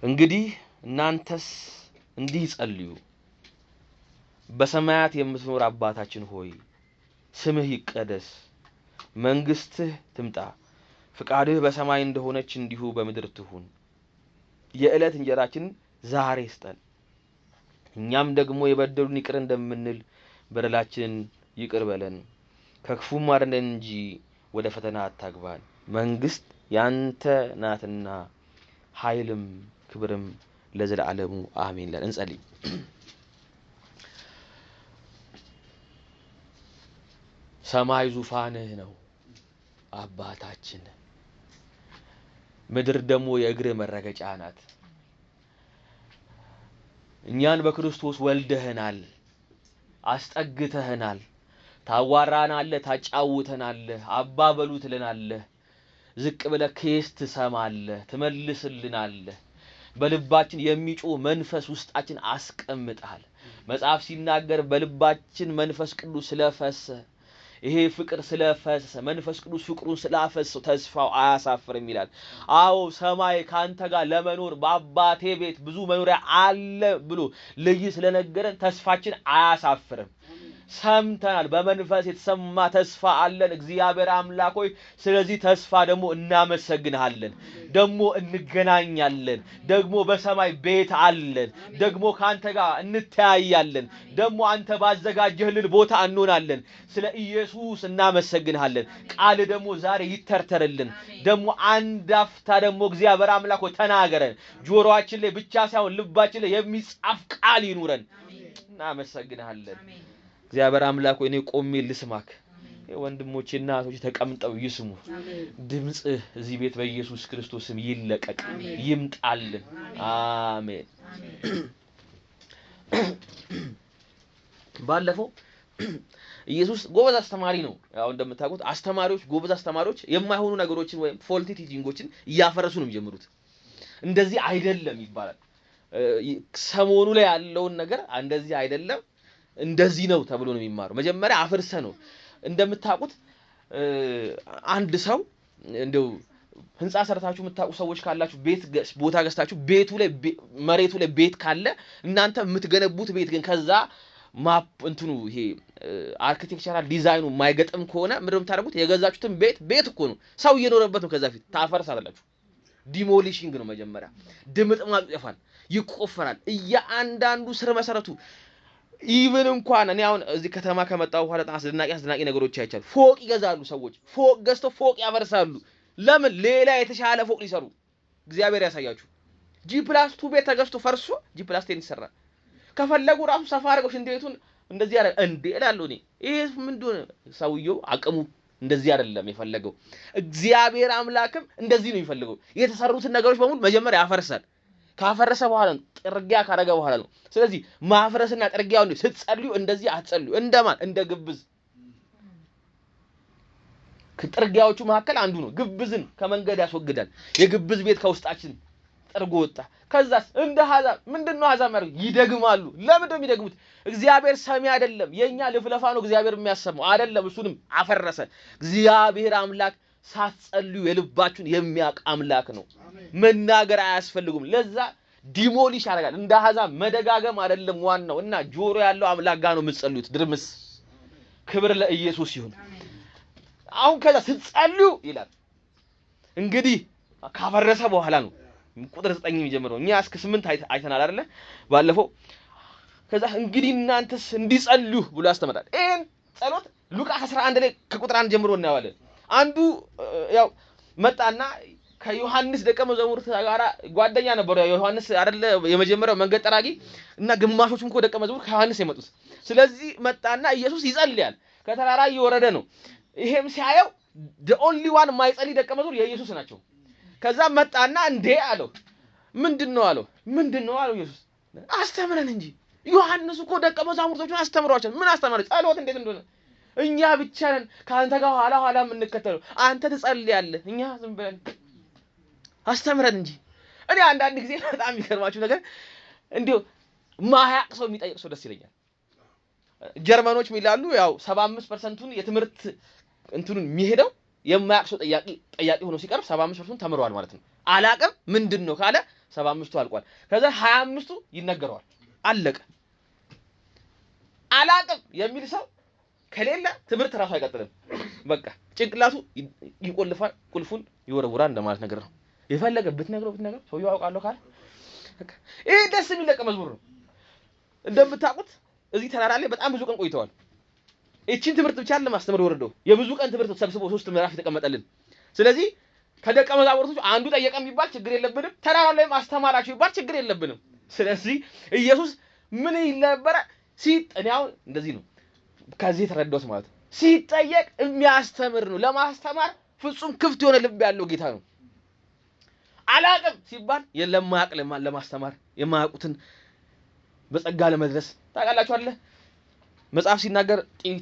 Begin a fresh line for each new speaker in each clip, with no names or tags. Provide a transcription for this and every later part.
እንግዲህ እናንተስ እንዲህ ጸልዩ በሰማያት የምትኖር አባታችን ሆይ ስምህ ይቀደስ መንግስትህ ትምጣ ፍቃድህ በሰማይ እንደሆነች እንዲሁ በምድር ትሁን የዕለት እንጀራችንን ዛሬ ስጠን እኛም ደግሞ የበደሉን ይቅር እንደምንል በደላችንን ይቅር በለን ከክፉም አድነን እንጂ ወደ ፈተና አታግባን መንግስት ያንተ ናትና ኃይልም ክብርም ለዘለዓለሙ አሜን ለን እንጸልይ ሰማይ ዙፋንህ ነው አባታችን ምድር ደግሞ የእግር መረገጫ ናት እኛን በክርስቶስ ወልደህናል አስጠግተህናል ታዋራናለህ ታጫውተናለህ አባ በሉት ለናለህ ዝቅ ብለህ ኬስ ትሰማለህ ትመልስልናለህ በልባችን የሚጮህ መንፈስ ውስጣችን አስቀምጣል መጽሐፍ ሲናገር በልባችን መንፈስ ቅዱስ ስለፈሰሰ ይሄ ፍቅር ስለፈሰሰ መንፈስ ቅዱስ ፍቅሩን ስላፈሰሰው ተስፋው አያሳፍርም ይላል አዎ ሰማይ ካንተ ጋር ለመኖር በአባቴ ቤት ብዙ መኖሪያ አለ ብሎ ለይ ስለነገረን ተስፋችን አያሳፍርም ሰምተናል በመንፈስ የተሰማ ተስፋ አለን እግዚአብሔር አምላክ ሆይ ስለዚህ ተስፋ ደግሞ እናመሰግንሃለን ደግሞ እንገናኛለን ደግሞ በሰማይ ቤት አለን ደግሞ ካንተ ጋር እንተያያለን ደግሞ አንተ ባዘጋጀህልን ቦታ እንሆናለን ስለ ኢየሱስ እናመሰግንሃለን ቃል ደግሞ ዛሬ ይተርተርልን ደግሞ አንድ አፍታ ደግሞ እግዚአብሔር አምላክ ሆይ ተናገረን ጆሮአችን ላይ ብቻ ሳይሆን ልባችን ላይ የሚጻፍ ቃል ይኑረን እናመሰግንሃለን እግዚአብሔር አምላክ ሆይ እኔ ቆሜ ልስማክ ወንድሞቼና እህቶቼ ተቀምጠው ይስሙ ድምጽ እዚህ ቤት በኢየሱስ ክርስቶስ ስም ይለቀቅ ይምጣልን አሜን ባለፈው ኢየሱስ ጎበዝ አስተማሪ ነው ያው እንደምታውቁት አስተማሪዎች ጎበዝ አስተማሪዎች የማይሆኑ ነገሮችን ወይም ፎልቲ ቲቺንጎችን ያፈረሱ ነው የሚጀምሩት እንደዚህ አይደለም ይባላል ሰሞኑ ላይ ያለው ነገር እንደዚህ አይደለም እንደዚህ ነው ተብሎ ነው የሚማረው መጀመሪያ አፈርሰ ነው እንደምታውቁት አንድ ሰው እንደው ህንጻ ሰርታችሁ የምታውቁ ሰዎች ካላችሁ ቤት ቦታ ገዝታችሁ ቤቱ ላይ መሬቱ ላይ ቤት ካለ እናንተ የምትገነቡት ቤት ግን ከዛ ማፕ እንትኑ ይሄ አርኪቴክቸራል ዲዛይኑ ማይገጥም ከሆነ ምንድነው የምታደርጉት የገዛችሁትን ቤት እኮ ነው ሰው እየኖረበት ነው ከዛ ፊት ታፈርሳላችሁ ዲሞሊሽንግ ነው መጀመሪያ ድምጥማጡ ይጠፋል ይቆፈራል እያንዳንዱ ስር መሰረቱ ኢቭን እንኳን እኔ አሁን እዚህ ከተማ ከመጣው በኋላ አስደናቂ ነገሮች አይቻሉ ፎቅ ይገዛሉ ሰዎች ፎቅ ገዝተው ፎቅ ያፈርሳሉ ለምን ሌላ የተሻለ ፎቅ ሊሰሩ እግዚአብሔር ያሳያችሁ G+2 ቤት ተገዝቶ ፈርሶ G+10 ይሰራል ከፈለጉ ራሱ ሰፋ አድርገው ሽንት ቤቱን እንደዚህ ያረ እንዴ እላለሁ እኔ ይሄ ምንድነው ሰውየው አቅሙ እንደዚህ አይደለም የፈለገው እግዚአብሔር አምላክም እንደዚህ ነው የሚፈልገው የተሰሩትን ነገሮች በሙሉ መጀመሪያ ያፈርሳል ካፈረሰ በኋላ ጥርጊያ ካረገ በኋላ ነው ስለዚህ ማፍረስና ጥርጊያው ነው ስትጸልዩ እንደዚህ አትጸልዩ እንደማን እንደ ግብዝ ከጥርጊያዎቹ መካከል አንዱ ነው ግብዝን ከመንገድ ያስወግዳል የግብዝ ቤት ከውስጣችን ጥርጎ ወጣ ከዛስ እንደ ሐዛብ ምንድነው ሐዛብ ማለት ይደግማሉ ለምንድነው የሚደግሙት እግዚአብሔር ሰሚ አይደለም የኛ ልፍለፋ ነው እግዚአብሔር የሚያሰማው አይደለም እሱንም አፈረሰ እግዚአብሔር አምላክ ሳትጸልዩ የልባችሁን የሚያውቅ አምላክ ነው መናገር አያስፈልጉም ለዛ ዲሞሊሽ ያደርጋል እንደ ሐዛብ መደጋገም አይደለም ዋናው እና ጆሮ ያለው አምላክ ጋር ነው የምትጸልዩት ድርምስ ክብር ለኢየሱስ ይሁን አሁን ከዛ ስትጸልዩ ይላል እንግዲህ ካፈረሰ በኋላ ነው ቁጥር 9 የሚጀምረው እኛ እስከ 8 አይተናል አይደለ ባለፈው ከዛ እንግዲህ እናንተስ እንዲጸልዩ ብሎ ያስተምራል ይሄን ጸሎት ሉቃስ 11 ላይ ከቁጥር 1 ጀምሮ እናያለን አንዱ ያው መጣና ከዮሐንስ ደቀ መዛሙርት ጋራ ጓደኛ ነበር ዮሐንስ አይደለ የመጀመሪያው መንገድ ጠራጊ እና ግማሾቹም እኮ ደቀ መዛሙርት ከዮሐንስ የመጡት ስለዚህ መጣና ኢየሱስ ይጸልያል ከተራራ እየወረደ ነው ይሄም ሲያየው the only one ማይጸልይ ደቀ መዛሙር የኢየሱስ ናቸው ከዛ መጣና እንዴ አለው ምንድነው አለው ኢየሱስ አስተምረን እንጂ ዮሐንስ እኮ ደቀ መዛሙርቶቹን አስተምሯቸው ምን አስተማረ ጸሎት እንዴት እንደሆነ እኛ ብቻ ነን ካንተ ጋር ኋላ የምንከተለው አንተ ትጸልያለህ እኛ ዝም ብለን አስተምረን እንጂ እኔ አንዳንድ ጊዜ በጣም የሚገርማችሁ ነገር እንዴው ማያቅ ሰው የሚጠይቅ ሰው ደስ ይለኛል ጀርመኖች ሚላሉ ያው 75%ቱን የትምህርት እንትኑን የሚሄደው የማያቅ ሰው ጠያቂ ሆኖ ሲቀርብ 75% ተምሯል ማለት ነው አላቀም ምንድነው ካለ 75ቱ አልቋል። ከዛ 25ቱ ይነገረዋል። አለቀ። አላቅም የሚል ሰው ከሌለ ትምህርት ራሱ አይቀጥልም። በቃ ጭንቅላቱ ይቆልፋል፣ ቁልፉን ይወረውራል እንደማለት ነገር ነው። የፈለገ ብትነግረው ሰውየው ያውቃለሁ ካለ በቃ ይሄ ደስ የሚል ደቀ መዝሙር ነው። እንደምታውቁት እዚህ ተራራ ላይ በጣም ብዙ ቀን ቆይተዋል። እቺን ትምህርት ብቻ ለማስተማር ወረደው የብዙ ቀን ትምህርት ተሰብስቦ 3 ምዕራፍ የተቀመጠልን። ስለዚህ ከደቀ መዛሙርቶቹ አንዱ ጠየቀ የሚባል ችግር የለብንም። ተራራ ላይ ማስተማራቸው ይባል ችግር የለብንም። ስለዚህ ኢየሱስ ምን ይል ነበረ? ሲጠኛው እንደዚህ ነው። ከዚህ ተረዳውት ማለት ሲጠየቅ የሚያስተምር ነው። ለማስተማር ፍጹም ክፍት የሆነ ልብ ያለው ጌታ ነው። አላቅም ሲባል የለማያቅ ለማስተማር የማያውቁትን በጸጋ ለመድረስ ታውቃላችሁ አይደል? መጽሐፍ ሲናገር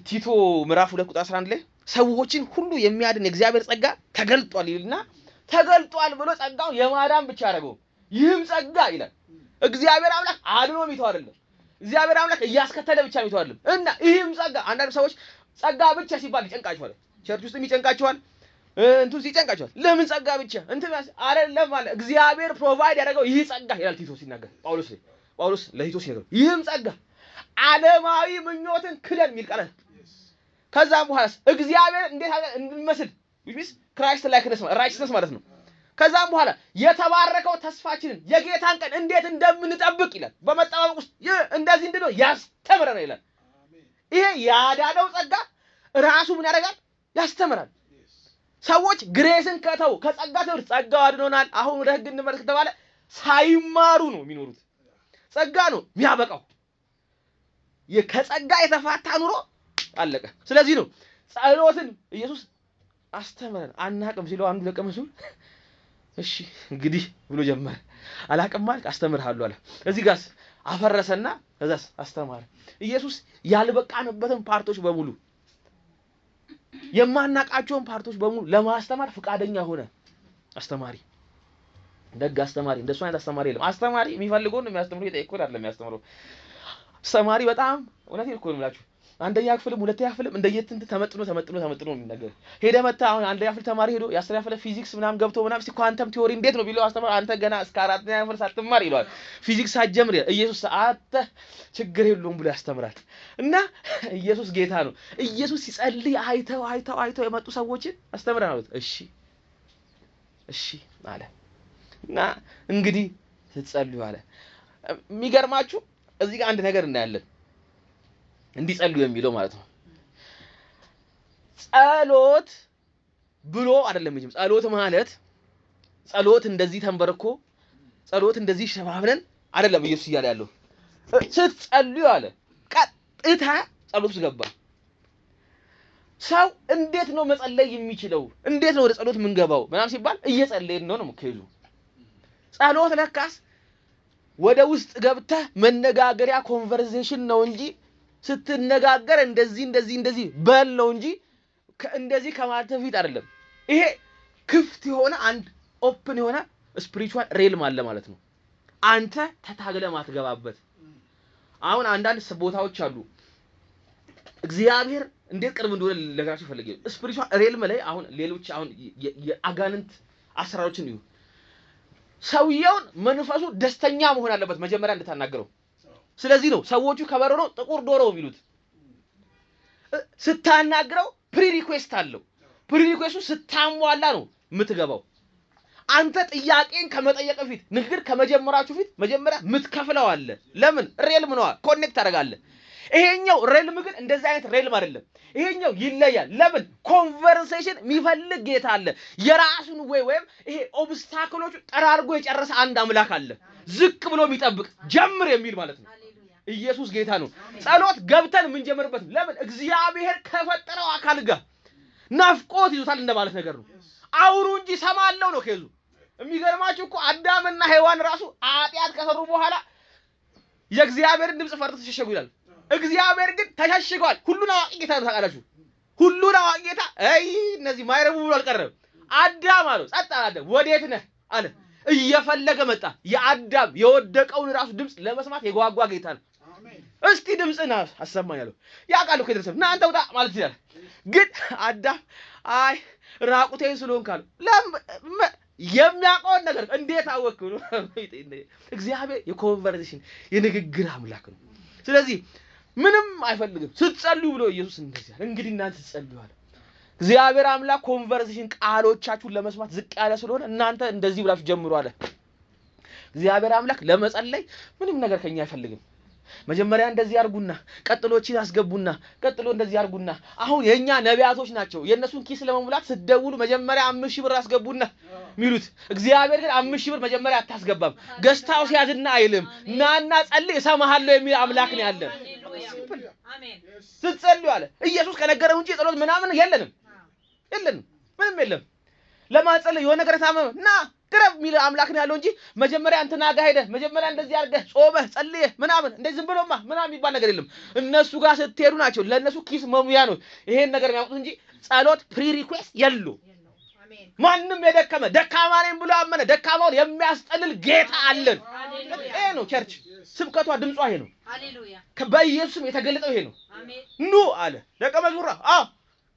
ቲቶ ምዕራፍ 2 ቁጥር 11 ላይ ሰዎችን ሁሉ የሚያድን የእግዚአብሔር ጸጋ ተገልጧል ይልና ተገልጧል ብሎ ጸጋውን የማዳን ብቻ ያደረገው ይህም ጸጋ ይላል። እግዚአብሔር አምላክ አድኖ የሚተው አይደለም። እግዚአብሔር አምላክ እያስከተለ ብቻ የሚተው አይደለም። እና ይህም ጸጋ አንዳንድ ሰዎች ጸጋ ብቻ ሲባል ይጨንቃቸዋል። ቸርች ውስጥም ይጨንቃቸዋል። እንቱ ሲጨንቃቸዋል። ለምን ጸጋ ብቻ እንትን አይደለም ማለት እግዚአብሔር ፕሮቫይድ ያደረገው ይህ ጸጋ ይላል ቲቶ ሲናገር ጳውሎስ ለቲቶ ሲናገር ይህም ጸጋ ዓለማዊ ምኞትን ክደን የሚል ቃል። ከዛም በኋላ እግዚአብሔር እንዴት አድርገን እንድንመስል ዊስ ክራይስት ላይክነስ ራይትነስ ማለት ነው። ከዛም በኋላ የተባረከው ተስፋችንን የጌታን ቀን እንዴት እንደምንጠብቅ ይላል። በመጠባበቅ ውስጥ እንደዚህ እንድነው ያስተምረናል ይላል። ይሄ ያዳነው ጸጋ ራሱ ምን ያደርጋል? ያስተምራል። ሰዎች ግሬስን ከተው ከጸጋ ትምህርት ጸጋው አድኖናል አሁን ወደ ህግ እንመለስ ከተባለ ሳይማሩ ነው የሚኖሩት። ጸጋ ነው የሚያበቃው። ከጸጋ የተፋታ ኑሮ አለቀ። ስለዚህ ነው ጸሎትን ኢየሱስ አስተምረን አናቅም ሲለው አንዱ ደቀ መዝሙር እሺ እንግዲህ ብሎ ጀመረ። አላቅም ማለት አስተምርሃለሁ አለ። እዚህ ጋርስ አፈረሰና ከዛስ አስተማረ። ኢየሱስ ያልበቃንበትን ፓርቶች በሙሉ የማናቃቸውን ፓርቶች በሙሉ ለማስተማር ፍቃደኛ ሆነ። አስተማሪ ደግ አስተማሪ እንደሱ አይነት አስተማሪ የለም። አስተማሪ የሚፈልገው ነው የሚያስተምረው፣ የጠየቀው አይደለም የሚያስተምረው። አስተማሪ በጣም እውነቴን እኮ ነው የምላችሁ። አንደኛ ክፍልም ሁለተኛ ክፍልም እንደየትንት ተመጥኖ የሚነገር ሄደ መጣ። አሁን አንደኛ ክፍል ተማሪ ሄዶ የአስረኛ ክፍል ፊዚክስ ምናምን ገብቶ ምናምን ኳንተም ቲዮሪ እንዴት ነው ቢለው አስተማሪ አንተ ገና እስከ 4ኛ ክፍል ሳትማር ይለዋል። ፊዚክስ ሳትጀምር ኢየሱስ ሰዓት ችግር የለውም ብሎ ያስተምራል። እና ኢየሱስ ጌታ ነው። ኢየሱስ ሲጸልይ አይተው የመጡ ሰዎችን አስተምረናል። እሺ አለ እና እንግዲህ ስትጸልዩ አለ። የሚገርማችሁ እዚህ ጋር አንድ ነገር እናያለን። እንዲጸልዩ የሚለው ማለት ነው። ጸሎት ብሎ አይደለም እንጂ ጸሎት ማለት ጸሎት እንደዚህ ተንበርኮ ጸሎት እንደዚህ ሸባብለን አይደለም ኢየሱስ እያለ ያለው። ስትጸልዩ አለ ቀጥታ ጸሎት ውስጥ ገባ። ሰው እንዴት ነው መጸለይ የሚችለው? እንዴት ነው ወደ ጸሎት የምንገባው? ምናምን ሲባል እየጸለይን ነው ከይዙ። ጸሎት ለካስ ወደ ውስጥ ገብተህ መነጋገሪያ ኮንቨርሴሽን ነው እንጂ ስትነጋገር እንደዚህ በል ነው እንጂ እንደዚህ ከማለት በፊት አይደለም። ይሄ ክፍት የሆነ አንድ ኦፕን የሆነ ስፒሪቹዋል ሬልም አለ ማለት ነው። አንተ ተታግለ ማትገባበት። አሁን አንዳንድ ቦታዎች አሉ እግዚአብሔር እንዴት ቅርብ እንደሆነ ለግራችሁ ፈልጌ ስፒሪቹዋል ሬልም ላይ አሁን ሌሎች አሁን የአጋንንት አሰራሮችን እዩ። ሰውየውን መንፈሱ ደስተኛ መሆን አለበት መጀመሪያ እንድታናገረው። ስለዚህ ነው ሰዎቹ ከበሮ ነው ጥቁር ዶሮ የሚሉት። ስታናግረው ፕሪሪኩዌስት አለው። ፕሪሪኩዌስቱ ስታሟላ ነው የምትገባው። አንተ ጥያቄን ከመጠየቅ በፊት ንግግር ከመጀመራችሁ ፊት መጀመሪያ የምትከፍለው አለ። ለምን? ሬልም ነው ኮኔክት አደርጋለህ። ይሄኛው ሬልም ግን እንደዚህ አይነት ሬልም አይደለም። ይሄኛው ይለያል። ለምን? ኮንቨርሴሽን የሚፈልግ ጌታ አለ። የራሱን ወይም ይሄ ኦብስታክሎቹ ጠራርጎ የጨረሰ አንድ አምላክ አለ። ዝቅ ብሎ የሚጠብቅ ጀምር የሚል ማለት ነው። ኢየሱስ ጌታ ነው። ጸሎት ገብተን ምን ጀምርበት? ለምን? እግዚአብሔር ከፈጠረው አካል ጋር ናፍቆት ይዞታል እንደማለት ነገር ነው። አውሩ እንጂ ሰማለው ነው ከይዙ። የሚገርማችሁ እኮ አዳምና ሔዋን ራሱ ኃጢአት ከሰሩ በኋላ የእግዚአብሔርን ድምጽ ፈርተው ተሸሸጉ ይላል። እግዚአብሔር ግን ተሸሽጓል። ሁሉን አዋቂ ጌታ ነው። ታውቃላችሁ ሁሉን አዋቂ ጌታ እነዚህ ማይረቡ ብሎ አልቀረም። አዳም አለው ጸጥ አለ። ወዴት ነህ አለ። እየፈለገ መጣ። የአዳም የወደቀውን ራሱ ድምጽ ለመስማት የጓጓ ጌታ ነው። እስቲ ድምጽና አሰማኝ አለው። ያውቃል እኮ ይደርሰም እና አንተ ውጣ ማለት ይችላል። ግን አዳም አይ ራቁቴን ስለሆንክ አለው። የሚያውቀውን ነገር እንዴት አወቅኩ ነው? እግዚአብሔር የኮንቨርሴሽን የንግግር አምላክ ነው። ስለዚህ ምንም አይፈልግም ስትጸልዩ ብሎ ኢየሱስ እንደዚህ እንግዲህ እናንተ ስትጸልዩ አለ እግዚአብሔር አምላክ ኮንቨርሴሽን ቃሎቻችሁን ለመስማት ዝቅ ያለ ስለሆነ እናንተ እንደዚህ ብላችሁ ጀምሩ አለ። እግዚአብሔር አምላክ ለመጸለይ ምንም ነገር ከኛ አይፈልግም። መጀመሪያ እንደዚህ ያርጉና ቀጥሎችን ያስገቡና ቀጥሎ እንደዚህ ያርጉና አሁን የኛ ነቢያቶች ናቸው የነሱን ኪስ ለመሙላት ስትደውሉ መጀመሪያ 5000 ብር አስገቡና ሚሉት። እግዚአብሔር ግን 5000 ብር መጀመሪያ አታስገባም። ገስታው ሲያዝና አይልም ናና ጸልይ እሰማሃለሁ የሚል አምላክ ነው ያለን። አሜን ስትጸልዩ አለ ኢየሱስ ከነገረው እንጂ ጸሎት ምናምን የለንም ምንም የለም። ለማጸለይ የሆነ ነገር ታመመ ና ቅረብ ሚል አምላክ ነው ያለው እንጂ መጀመሪያ እንትና ጋር ሄደ መጀመሪያ እንደዚህ አድርገህ ጾመህ ጸልየህ ምናምን እንደዚህ ዝም ብሎማ ምናምን የሚባል ነገር የለም። እነሱ ጋር ስትሄዱ ናቸው ለነሱ ኪስ መሙያ ነው ይሄን ነገር የሚያውቁት እንጂ ጸሎት ፕሪ ሪኩዌስት የሉ። አሜን ማንም የደከመ ደካማ ነኝ ብሎ አመነ ደካማውን የሚያስጠልል ጌታ አለን። ይሄ ነው ቸርች ስብከቷ ድምጿ ይሄ ነው። ሃሌሉያ በኢየሱስም የተገለጠው ይሄ ነው። አሜን ኑ አለ ደቀ መዝሙራ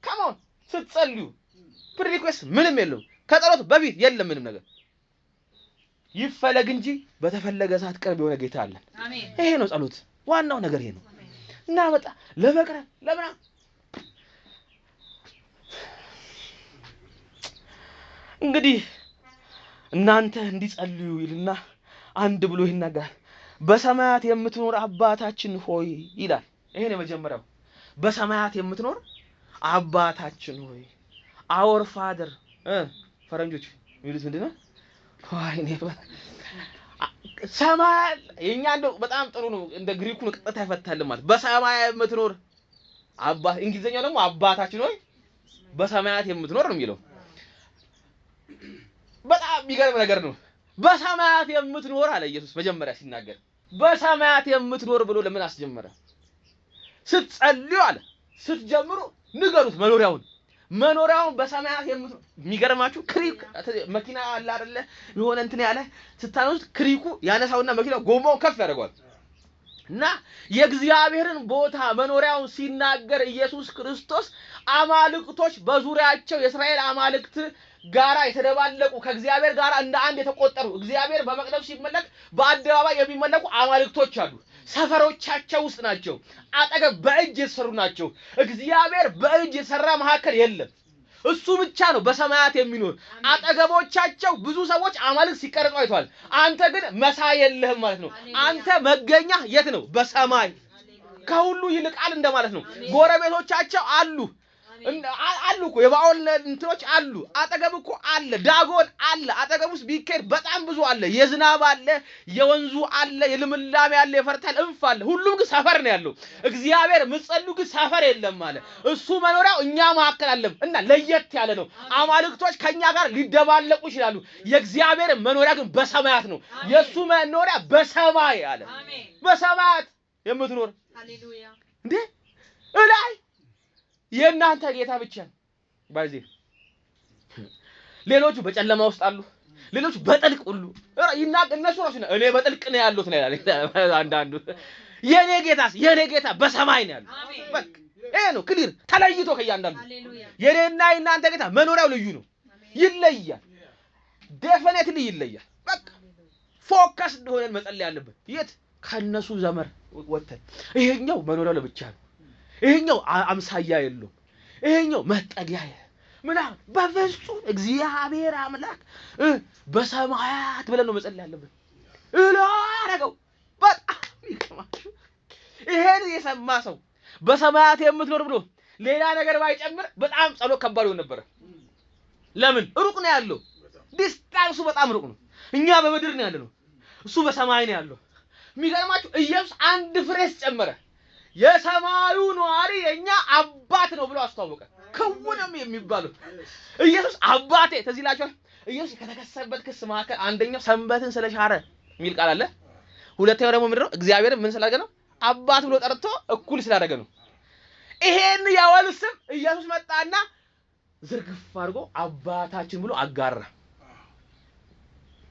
ካም ኦን ስትጸልዩ ፕሪ ሪኩዌስት ምንም የለም። ከጸሎት በፊት የለም ምንም ነገር ይፈለግ እንጂ በተፈለገ ሰዓት ቅርብ የሆነ ጌታ አለን። አሜን ይሄ ነው ጸሎት ዋናው ነገር ይሄ ነው። እና በጣም ለመቅረብ ለምና እንግዲህ እናንተ እንዲጸልዩ ይልና አንድ ብሎ ይናገራል። በሰማያት የምትኖር አባታችን ሆይ ይላል። ይሄ ነው መጀመሪያው በሰማያት የምትኖር አባታችን ሆይ our father ፈረንጆች የሚሉት ምንድነው? ዋይኔ ሰማይ የኛ እንደው በጣም ጥሩ ነው እንደ ግሪኩን ቀጥታ ይፈታል ማለት በሰማይ የምትኖር አባት እንግሊዘኛው ደግሞ አባታችን ሆይ በሰማያት የምትኖር ነው የሚለው። በጣም የሚገርም ነገር ነው። በሰማያት የምትኖር አለ ኢየሱስ መጀመሪያ ሲናገር በሰማያት የምትኖር ብሎ ለምን አስጀመረ? ስትጸልዩ አለ ስትጀምሩ ንገሩት መኖሪያውን በሰማያት የምትኖር። የሚገርማችሁ ክሪክ መኪና አለ አይደለ የሆነ እንትን ያለ ስታነሱት ክሪኩ ያነሳውና መኪናው ጎማውን ከፍ ያደርጋል እና የእግዚአብሔርን ቦታ መኖሪያውን ሲናገር ኢየሱስ ክርስቶስ አማልክቶች በዙሪያቸው የእስራኤል አማልክት ጋራ የተደባለቁ ከእግዚአብሔር ጋራ እንደ አንድ የተቆጠሩ እግዚአብሔር በመቅደሱ ሲመለክ በአደባባይ የሚመለኩ አማልክቶች አሉ። ሰፈሮቻቸው ውስጥ ናቸው። አጠገብ በእጅ የተሰሩ ናቸው። እግዚአብሔር በእጅ የሰራ መሐከል የለም። እሱ ብቻ ነው በሰማያት የሚኖር። አጠገቦቻቸው ብዙ ሰዎች አማልክት ሲቀርጹ አይቷል። አንተ ግን መሳይ የለህም ማለት ነው። አንተ መገኛ የት ነው? በሰማይ ከሁሉ ይልቃል እንደማለት ነው። ጎረቤቶቻቸው አሉ እኮ የባኦል እንትኖች አሉ። አጠገብ እኮ አለ ዳጎን አለ። አጠገቡስ ቢከር በጣም ብዙ አለ። የዝናብ አለ፣ የወንዙ አለ፣ የልምላሜ አለ፣ የፈርታል እንፍ አለ። ሁሉም ግን ሰፈር ነው ያለው። እግዚአብሔር ምጸሉ ግን ሰፈር የለም ማለት እሱ መኖሪያው እኛ መሐከል አለ እና ለየት ያለ ነው። አማልክቶች ከኛ ጋር ሊደባለቁ ይችላሉ። የእግዚአብሔር መኖሪያ ግን በሰማያት ነው። የሱ መኖሪያ በሰማይ አለ። አሜን በሰማያት የምትኖር ሃሌሉያ እንዴ እላይ የእናንተ ጌታ ብቻ ነው። ባይዜ ሌሎቹ በጨለማ ውስጥ አሉ። ሌሎቹ በጥልቅ ሁሉ እነሱ ራሱ እኔ በጥልቅ ነው ያሉት ነው ያለው አንዳንዱ። የኔ ጌታ በሰማይ ነው ያለው። በቃ ይሄ ነው ክሊር ተለይቶ ከያንዳንዱ። የኔና የእናንተ ጌታ መኖሪያው ልዩ ነው። ይለያል። ዴፊኒትሊ ይለያል። በቃ ፎከስ ሆነን መጸለይ ያለብን የት ከነሱ ዘመር ወተን ይሄኛው መኖሪያው ለብቻ ነው። ይሄኛው አምሳያ የለው። ይሄኛው መጠጊያ ምናምን በፍጹም እግዚአብሔር አምላክ በሰማያት ብለን ነው መጸለይ ያለብን። እላረገው በጣም ይከማችሁ። ይሄን የሰማ ሰው በሰማያት የምትኖር ብሎ ሌላ ነገር ባይጨምር በጣም ጸሎት ከባድ ይሆን ነበር። ለምን ሩቅ ነው ያለው። ዲስታንሱ በጣም ሩቅ ነው። እኛ በምድር ነው ያለነው፣ እሱ በሰማይ ነው ያለው። የሚገርማችሁ ኢየሱስ አንድ ፍሬስ ጨመረ። የሰማዩ ነዋሪ የኛ አባት ነው ብሎ አስተዋወቀ። ከውንም የሚባለው ኢየሱስ አባቴ ተዚላችሁ። ኢየሱስ ከተከሰሰበት ክስ መካከል አንደኛው ሰንበትን ስለሻረ የሚል ቃል አለ። ሁለተኛው ደግሞ ምንድነው? እግዚአብሔር ምን ስላደረገ ነው? አባት ብሎ ጠርቶ እኩል ስላደረገ ነው። ይሄን ያወል ስም ኢየሱስ መጣና ዝርግፍ አድርጎ አባታችን ብሎ አጋራ።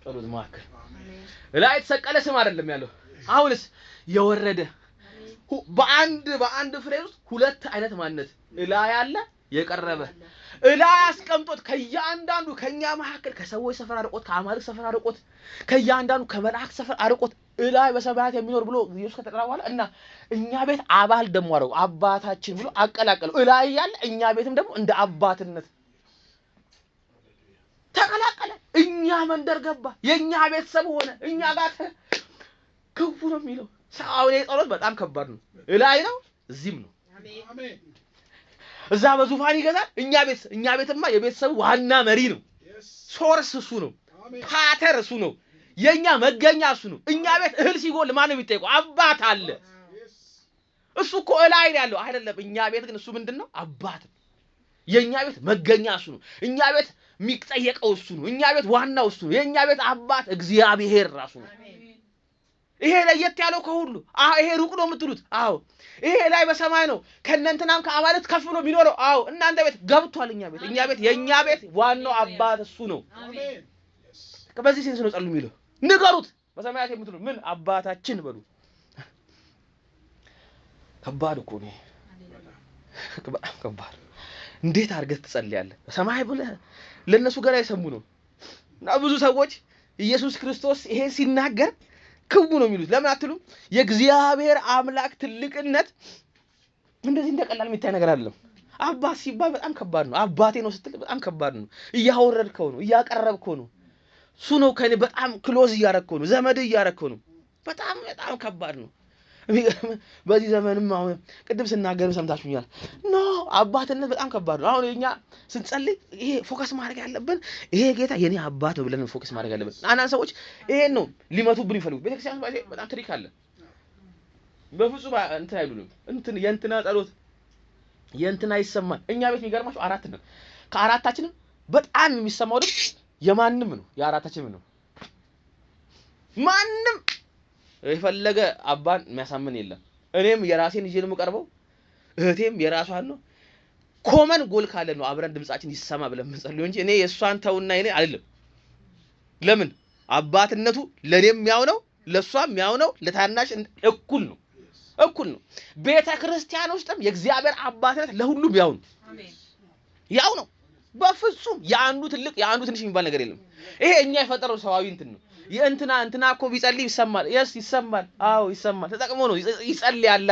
ጸሎት መካከል ላይ የተሰቀለ ስም አይደለም ያለው። አሁንስ የወረደ በአንድ ፍሬ ውስጥ ሁለት አይነት ማንነት ላይ ያለ የቀረበ እላይ አስቀምጦት ከያንዳንዱ ከኛ መካከል ከሰዎች ሰፈር አርቆት ከአማልክ ሰፈር አርቆት ከያንዳንዱ ከመላእክት ሰፈር አርቆት እላይ በሰማያት የሚኖር ብሎ ኢየሱስ ከተጠራ በኋላ እና እኛ ቤት አባል ደሞ አረው አባታችን ብሎ አቀላቀለው እላይ ያለ እኛ ቤትም ደግሞ እንደ አባትነት ተቀላቀለ እኛ መንደር ገባ የኛ ቤተሰብ ሆነ እኛ ጋር ክፉ ነው የሚለው ሳውኔ ጸሎት በጣም ከባድ ነው እላይ ነው እዚህም ነው አሜን እዛ በዙፋን ይገዛል እኛ ቤትማ የቤተሰብ ዋና መሪ ነው ሶርስ እሱ ነው ፓተር እሱ ነው የኛ መገኛ እሱ ነው እኛ ቤት እህል ሲጎል ማን ነው የሚጠይቀው አባት አለ እሱ እኮ እላይ ያለው አይደለም እኛ ቤት ግን እሱ ምንድነው አባት የኛ ቤት መገኛ እሱ ነው እኛ ቤት የሚጠየቀው እሱ ነው እኛ ቤት ዋናው እሱ ነው የኛ ቤት አባት እግዚአብሔር ራሱ ነው ይሄ ለየት ያለው ከሁሉ ይሄ ሩቅ ነው የምትሉት አዎ ይሄ ላይ በሰማይ ነው ከነንተናም ከአማልክት ከፍ ብሎ የሚኖረው አዎ እናንተ ቤት ገብቷል እኛ ቤት የኛ ቤት ዋናው አባት እሱ ነው አሜን ከበዚህ ሴንስ ነው ጸልዩ የሚለው ንገሩት በሰማያት የምትሉ ምን አባታችን በሉ ከባድ እኮ ነው ከባድ እንዴት አርገህ ትጸልያለህ በሰማይ ብለህ ለነሱ ገና ይሰሙ ነው እና ብዙ ሰዎች ኢየሱስ ክርስቶስ ይሄን ሲናገር ክቡ ነው የሚሉት ለምን አትሉም የእግዚአብሔር አምላክ ትልቅነት እንደዚህ እንደቀላል የሚታይ ነገር አይደለም አባት ሲባል በጣም ከባድ ነው አባቴ ነው ስትል በጣም ከባድ ነው እያወረድከው ነው እያቀረብከው ነው እሱ ነው ከኔ በጣም ክሎዝ እያረከው ነው ዘመድ እያረከው ነው በጣም ከባድ ነው በዚህ ዘመንም አሁን ቅድም ስናገር ሰምታችሁኛል ኖ አባትነት በጣም ከባድ ነው አሁን እኛ ስንጸልይ ይሄ ፎከስ ማድረግ ያለብን ይሄ ጌታ የኔ አባት ነው ብለን ፎከስ ማድረግ ያለብን አንዳንድ ሰዎች ይሄን ነው ሊመቱብን ይፈልጉ ቤተክርስቲያን ባይዜ በጣም ትሪክ አለ በፍጹም እንትን አይሉንም እንትን የእንትና ጸሎት የእንትና ይሰማል እኛ ቤት የሚገርማችሁ አራት ነው ከአራታችንም በጣም የሚሰማው ደግሞ የማንም ነው የአራታችንም ነው ማንም የፈለገ አባን የሚያሳምን የለም እኔም የራሴን ይዤ ልምቀርበው እህቴም የራሷን ነው ኮመን ጎል ካለ ነው አብረን ድምጻችን ይሰማ ብለን እንጸልዩ እንጂ እኔ የሷን ተውና እኔ አይደለም ለምን አባትነቱ ለኔም ያው ነው ለሷም ያው ነው ለታናሽ እኩል ነው ቤተክርስቲያን ውስጥም የእግዚአብሔር አባትነት ለሁሉም ያው ነው አሜን ያው ነው በፍጹም ያንዱ ትልቅ ያንዱ ትንሽ የሚባል ነገር የለም ይሄ እኛ የፈጠረው ሰዋዊ እንትን ነው የእንትና እኮ ቢጸልይ ይሰማል ይሰማል አዎ ይሰማል ተጠቅሞ ነው ይጸልያል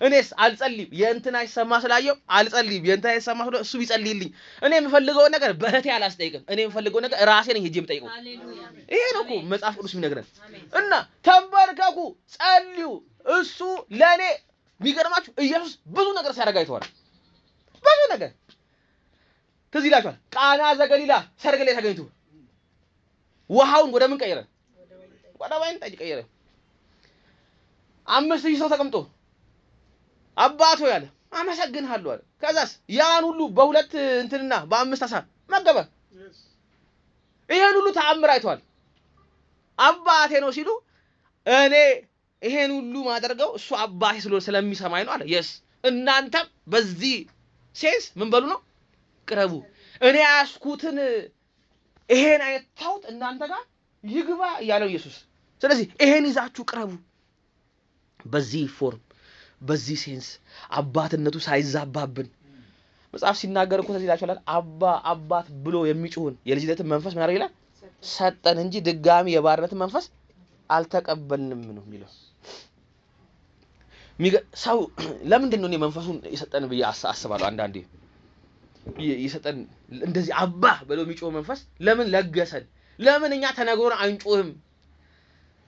እኔስ አልጸልይም የእንትና ይሰማ ስላየው አልጸልይም የእንትና ይሰማ ስለ እሱ ቢጸልይልኝ እኔ የምፈልገው ነገር በእህቴ አላስጠይቅም እኔ የምፈልገው ነገር ራሴ ነኝ ሄጄ የምጠይቀው ይሄ ነው እኮ መጽሐፍ ቅዱስ የሚነግረን እና ተንበርከኩ ጸልዩ እሱ ለኔ የሚገርማችሁ ኢየሱስ ብዙ ነገር ሲያደርግ አይተዋል ብዙ ነገር ትዝ ይላችኋል ቃና ዘገሊላ ሰርግ ላይ ተገኝቶ ውሃውን ወደ ምን ቀየረ ወደ ወይን ጠጅ ቀየረ 5000 ሰው ተቀምጦ አባቶ ያለ አመሰግንሃለሁ አለ ከዛስ ያን ሁሉ በሁለት እንትንና በአምስት አሳ መገበ ይሄን ሁሉ ተአምር አይቷል አባቴ ነው ሲሉ እኔ ይሄን ሁሉ ማደርገው እሱ አባቴ ስለሚሰማኝ ነው አለ yes እናንተም በዚህ ሴንስ ምን በሉ ነው ቅረቡ እኔ ያስኩትን ይሄን አይታውት እናንተ ጋር ይግባ ያለው ኢየሱስ ስለዚህ ይሄን ይዛችሁ ቅረቡ በዚህ ፎርም በዚህ ሴንስ አባትነቱ ሳይዛባብን መጽሐፍ ሲናገር እኮ ተዚህ ይላችኋል አባት ብሎ የሚጮህን የልጅነትን መንፈስ ምን አደረገ ይላል ሰጠን እንጂ ድጋሚ የባርነትን መንፈስ አልተቀበልንም ነው የሚለው ሰው ለምንድን ነው መንፈሱን የሰጠን ብዬ አስባለሁ አንዳንዴ ይሰጠን እንደዚህ አባ ብሎ የሚጮህ መንፈስ ለምን ለገሰን ለምን እኛ ተነግሮን አንጮህም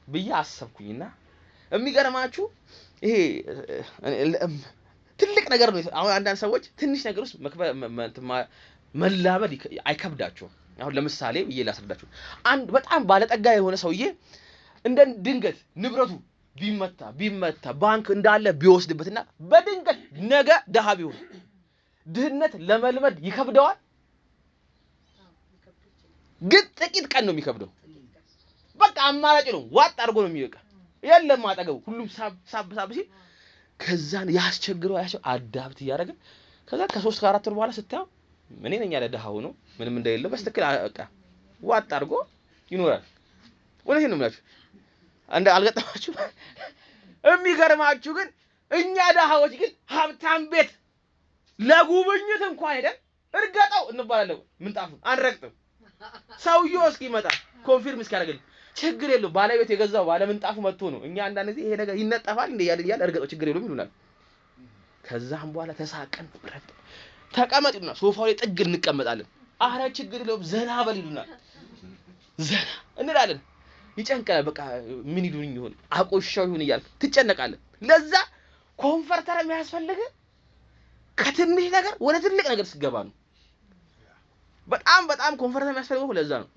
ብዬ አሰብኩኝና የሚገርማችሁ ይሄ ትልቅ ነገር ነው አሁን አንዳንድ ሰዎች ትንሽ ነገር ውስጥ መላመድ አይከብዳቸውም አሁን ለምሳሌ ብዬ ላስረዳችሁ አንድ በጣም ባለጠጋ የሆነ ሰውዬ እንደ ድንገት ንብረቱ ቢመታ ባንክ እንዳለ ቢወስድበትና በድንገት ነገ ደሃ ቢሆን ድህነት ለመልመድ ይከብደዋል ግን ጥቂት ቀን ነው የሚከብደው በቃ አማራጭ ነው ዋጥ አድርጎ ነው የሚወጣ የለም አጠገቡ ሁሉም ሳብ ሲል ከዛን ያስቸግረው አዳፕት ያደረገ ከዛ ከ3 ከ4 ወር በኋላ ስታው ምን ነኝ ያለ ደሃው ነው ምንም እንደሌለው በስተክል በቃ ዋጥ አድርጎ ይኖራል ወለዚህ ነው የምላችሁ አንድ አልገጠማችሁ የሚገርማችሁ ግን እኛ ደሃዎች ግን ሀብታም ቤት ለጉብኝት እንኳን ሄደን እርገጠው እንባላለን። ምንጣፉን አንረግጥም። ሰውየው እስኪመጣ ኮንፊርም እስኪያደርግልን ችግር የለው ባለቤት የገዛው ባለ ምንጣፉ መጥቶ ነው። እኛ አንዳንድ ጊዜ ይሄ ነገር ይነጠፋል እንደ ያለ እርገጠው ችግር የለውም ይሉናል። ከዛም በኋላ ተሳቀን ተቀመጥና ሶፋው ላይ ጥግ እንቀመጣለን። አረ ችግር የለውም ዘና በል ይሉናል። ዘና እንላለን። ይጨንቀናል። በቃ ምን ይሉኝ ይሆን አቆሻው ይሁን እያልክ ትጨነቃለህ። ለዛ ኮንፈርተር የሚያስፈልግ ከትንሽ ነገር ወደ ትልቅ ነገር ሲገባ ነው። በጣም ኮንፈርተር የሚያስፈልገው ለዛ ነው።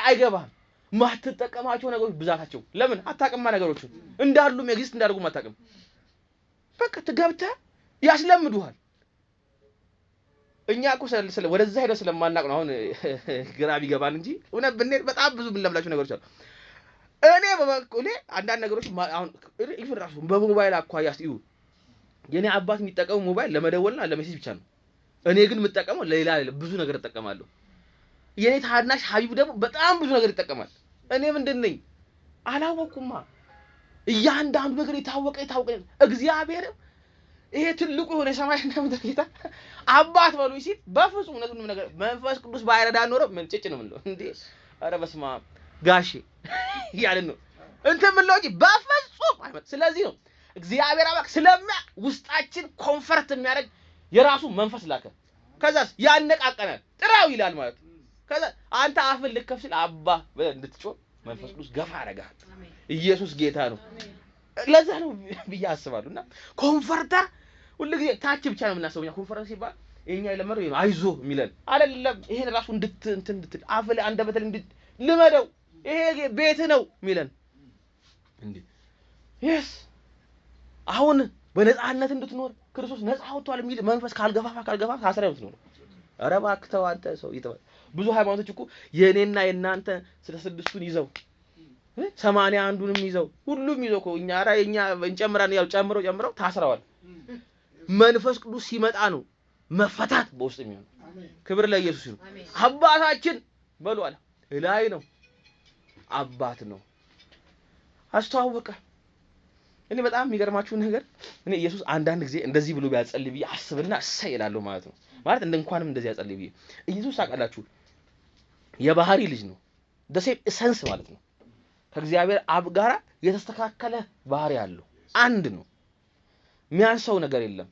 አይገባም ማትጠቀማቸው ነገሮች ብዛታቸው ለምን አታቀማ ነገሮች እንዳሉም ኤግዚስት እንዳደርጉ ማታቀም በቃ ትገብተህ ያስለምዱሃል። እኛ እኮ ወደዛ ሄደ ስለማናቅ ነው አሁን ግራ ቢገባን እንጂ እውነት ብንሄድ በጣም ብዙ ብንለምላቸው ነገሮች አሉ። እኔ በበኩሌ አንዳንድ ነገሮች አሁን ይፈራሱ በሞባይል አኳያ ሲዩ የኔ አባት የሚጠቀመው ሞባይል ለመደወልና ለሜሴጅ ብቻ ነው። እኔ ግን የምጠቀመው ሌላ ብዙ ነገር እጠቀማለሁ። የኔ ታናሽ ሀቢብ ደግሞ በጣም ብዙ ነገር ይጠቀማል። እኔ ምንድነኝ አላወቁማ። እያንዳንዱ ነገር የታወቀ እግዚአብሔር ይሄ ትልቁ የሆነ ሰማይና ምድር ጌታ አባት በሉኝ ሲል በፍጹም እውነቱን ነገር መንፈስ ቅዱስ ባይረዳ ኖሮ ምን ጭጭ ነው ምንለው እንዴ? ኧረ በስመ አብ ጋሼ ያለን ነው እንትን ምንለው እንጂ በፍጹም አይመጣ። ስለዚህ ነው እግዚአብሔር አምላክ ስለሚያ ውስጣችን ኮንፈርት የሚያደርግ የራሱ መንፈስ ላከ። ከዛስ ያነቃቀናል። ጥራው ይላል ማለት ከዛ አንተ አፍን ልከፍ ሲል አባ እንድትጮህ መንፈስ ቅዱስ ገፋ ያደርጋል። ኢየሱስ ጌታ ነው። ለዛ ነው ብዬ አስባለሁና ኮንፈርተር ሁሉ ጊዜ ታች ብቻ ነው የምናስበው። ኮንፈረንስ ሲባል የኛ ለመረው አይዞ የሚለን አይደለም። ይሄን ራሱ እንድትል አፍለ አንደበተል ልመደው ይሄ ቤት ነው የሚለን እንዴ? yes አሁን በነፃነት እንድትኖር ክርስቶስ ነፃ አውጥቷል የሚል መንፈስ ካልገፋፋ ታስረህ ነው። ኧረ እባክህ ተው አንተ ሰው ይተባል። ብዙ ሃይማኖቶች እኮ የኔና የናንተ ስለ ስድስቱን ይዘው 81ዱንም ይዘው ሁሉም ይዘው እኮ እኛ ራ የኛ እንጨምራን ያው ጨምረው ታስረዋል። መንፈስ ቅዱስ ሲመጣ ነው መፈታት በውስጥ የሚሆነው። ክብር ለኢየሱስ ይሁን። አባታችን በሉ አለ ላይ ነው አባት ነው አስተዋወቀ። እኔ በጣም የሚገርማችሁ ነገር እኔ ኢየሱስ አንዳንድ ጊዜ እንደዚህ ብሎ ቢያጸልይ ብዬ አስብና እሰይ እላለሁ ማለት ነው። ማለት እንኳንም እንደዚህ ያጸልይ ብዬ ኢየሱስ አቃላችሁ የባህሪ ልጅ ነው። ደሴም ኢሰንስ ማለት ነው። ከእግዚአብሔር አብ ጋር የተስተካከለ ባህሪ ያለው አንድ ነው። የሚያንሰው ነገር የለም።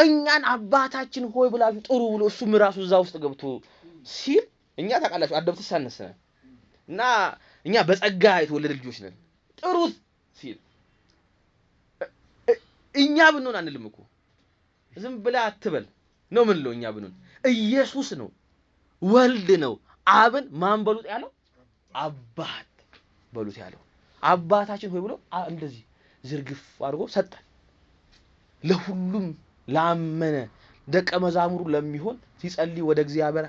እኛን አባታችን ሆይ ብላችሁ ጥሩ ብሎ እሱም ራሱ እዛ ውስጥ ገብቶ ሲል እኛ ታውቃላችሁ አደብት ሳነሰነ እና እኛ በጸጋ የተወለደ ልጆች ነን። ጥሩት ሲል እኛ ብንሆን አንልም እኮ ዝም ብላ አትበል ነው ምን ነው። እኛ ብንሆን ኢየሱስ ነው ወልድ ነው አብን ማን በሉት ያለው አባት በሉት ያለው አባታችን ሆይ ብሎ እንደዚህ ዝርግፍ አድርጎ ሰጠ። ለሁሉም ላመነ ደቀ መዛሙሩ ለሚሆን ሲጸልይ ወደ እግዚአብሔር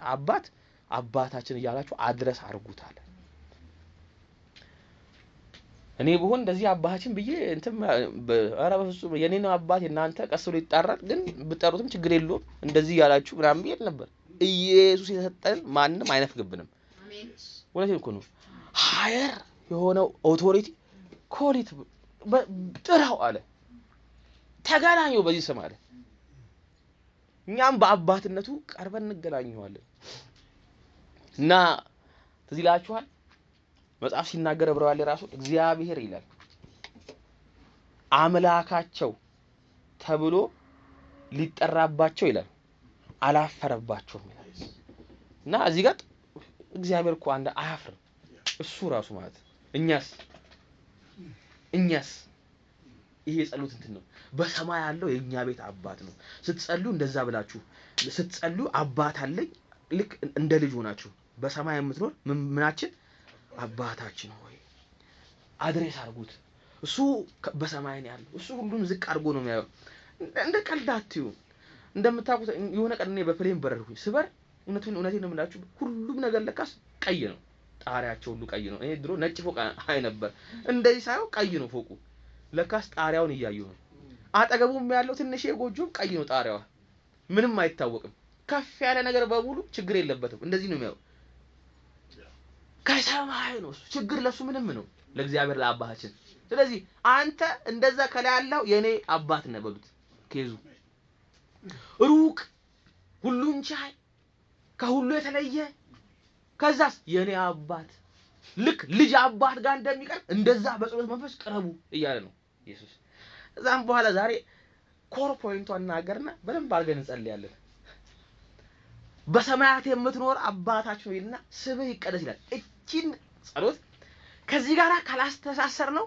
አባታችን እያላችሁ አድረስ አድርጉታል። እኔ ብሆን እንደዚህ አባታችን ብዬ እንትን ኧረ በፍጹም የኔን አባት እናንተ ቀስሎ ይጣራል ግን ብጠሩትም ችግር የለውም እንደዚህ ያላችሁ ምናምን ይል ነበር። ኢየሱስ የተሰጠን ማንንም አይነፍግብንም። አሜን። ወለቴ እኮ ነው ሃየር የሆነው ኦቶሪቲ ኮሊት ጥራው አለ ተገናኘው በዚህ ስም አለ። እኛም በአባትነቱ ቀርበን እንገናኘዋለን። እና ትዝ ይላችኋል መጽሐፍ ሲናገር ብረዋል ራሱ እግዚአብሔር ይላል አምላካቸው ተብሎ ሊጠራባቸው ይላል አላፈረባቸውም ይላል። እና እዚህ ጋር እግዚአብሔር እኮ አንድ አያፍርም እሱ ራሱ ማለት እኛስ ይሄ ጸሎት እንትን ነው። በሰማይ ያለው የኛ ቤት አባት ነው። ስትጸልዩ እንደዛ ብላችሁ ስትጸልዩ አባት አለኝ ልክ እንደ ልጅ ሆናችሁ በሰማይ የምትኖር ምናችን አባታችን ሆይ አድሬስ አድርጉት። እሱ በሰማይ ነው ያለው። እሱ ሁሉን ዝቅ አድርጎ ነው የሚያየው። እንደ ቀልዳችሁ እንደምታውቁት የሆነ ቀን እኔ በፕሌን በረርኩኝ ስበር እውነቴን ነው የምላችሁ ሁሉም ነገር ለካስ ቀይ ነው። ጣሪያቸው ሁሉ ቀይ ነው። እኔ ድሮ ነጭ ፎቅ አይ ነበር እንደዚህ ሳይው ቀይ ነው ፎቁ። ለካስ ጣሪያውን እያየሁ ነው። አጠገቡም ያለው ትንሽ የጎጆም ቀይ ነው ጣሪያዋ። ምንም አይታወቅም። ከፍ ያለ ነገር በሙሉ ችግር የለበትም። እንደዚህ ነው የሚያው። ከሰማይ ነው ችግር ለሱ ምንም ነው ለእግዚአብሔር ለአባታችን። ስለዚህ አንተ እንደዛ ከላይ ያለው የኔ አባት ነህ በሉት ኬዙ ሩቅ ሁሉን ቻይ ከሁሉ የተለየ ከዛስ የኔ አባት ልክ ልጅ አባት ጋር እንደሚቀርብ እንደዛ በጸሎት መንፈስ ቅረቡ እያለ ነው ኢየሱስ። እዛም በኋላ ዛሬ ኮር ፖይንቷን እናገርና በደንብ አድርገን እንጸልያለን። በሰማያት የምትኖር አባታችን ይልና ስምህ ይቀደስ ይላል። እቺን ጸሎት ከዚህ ጋር ካላስተሳሰር ነው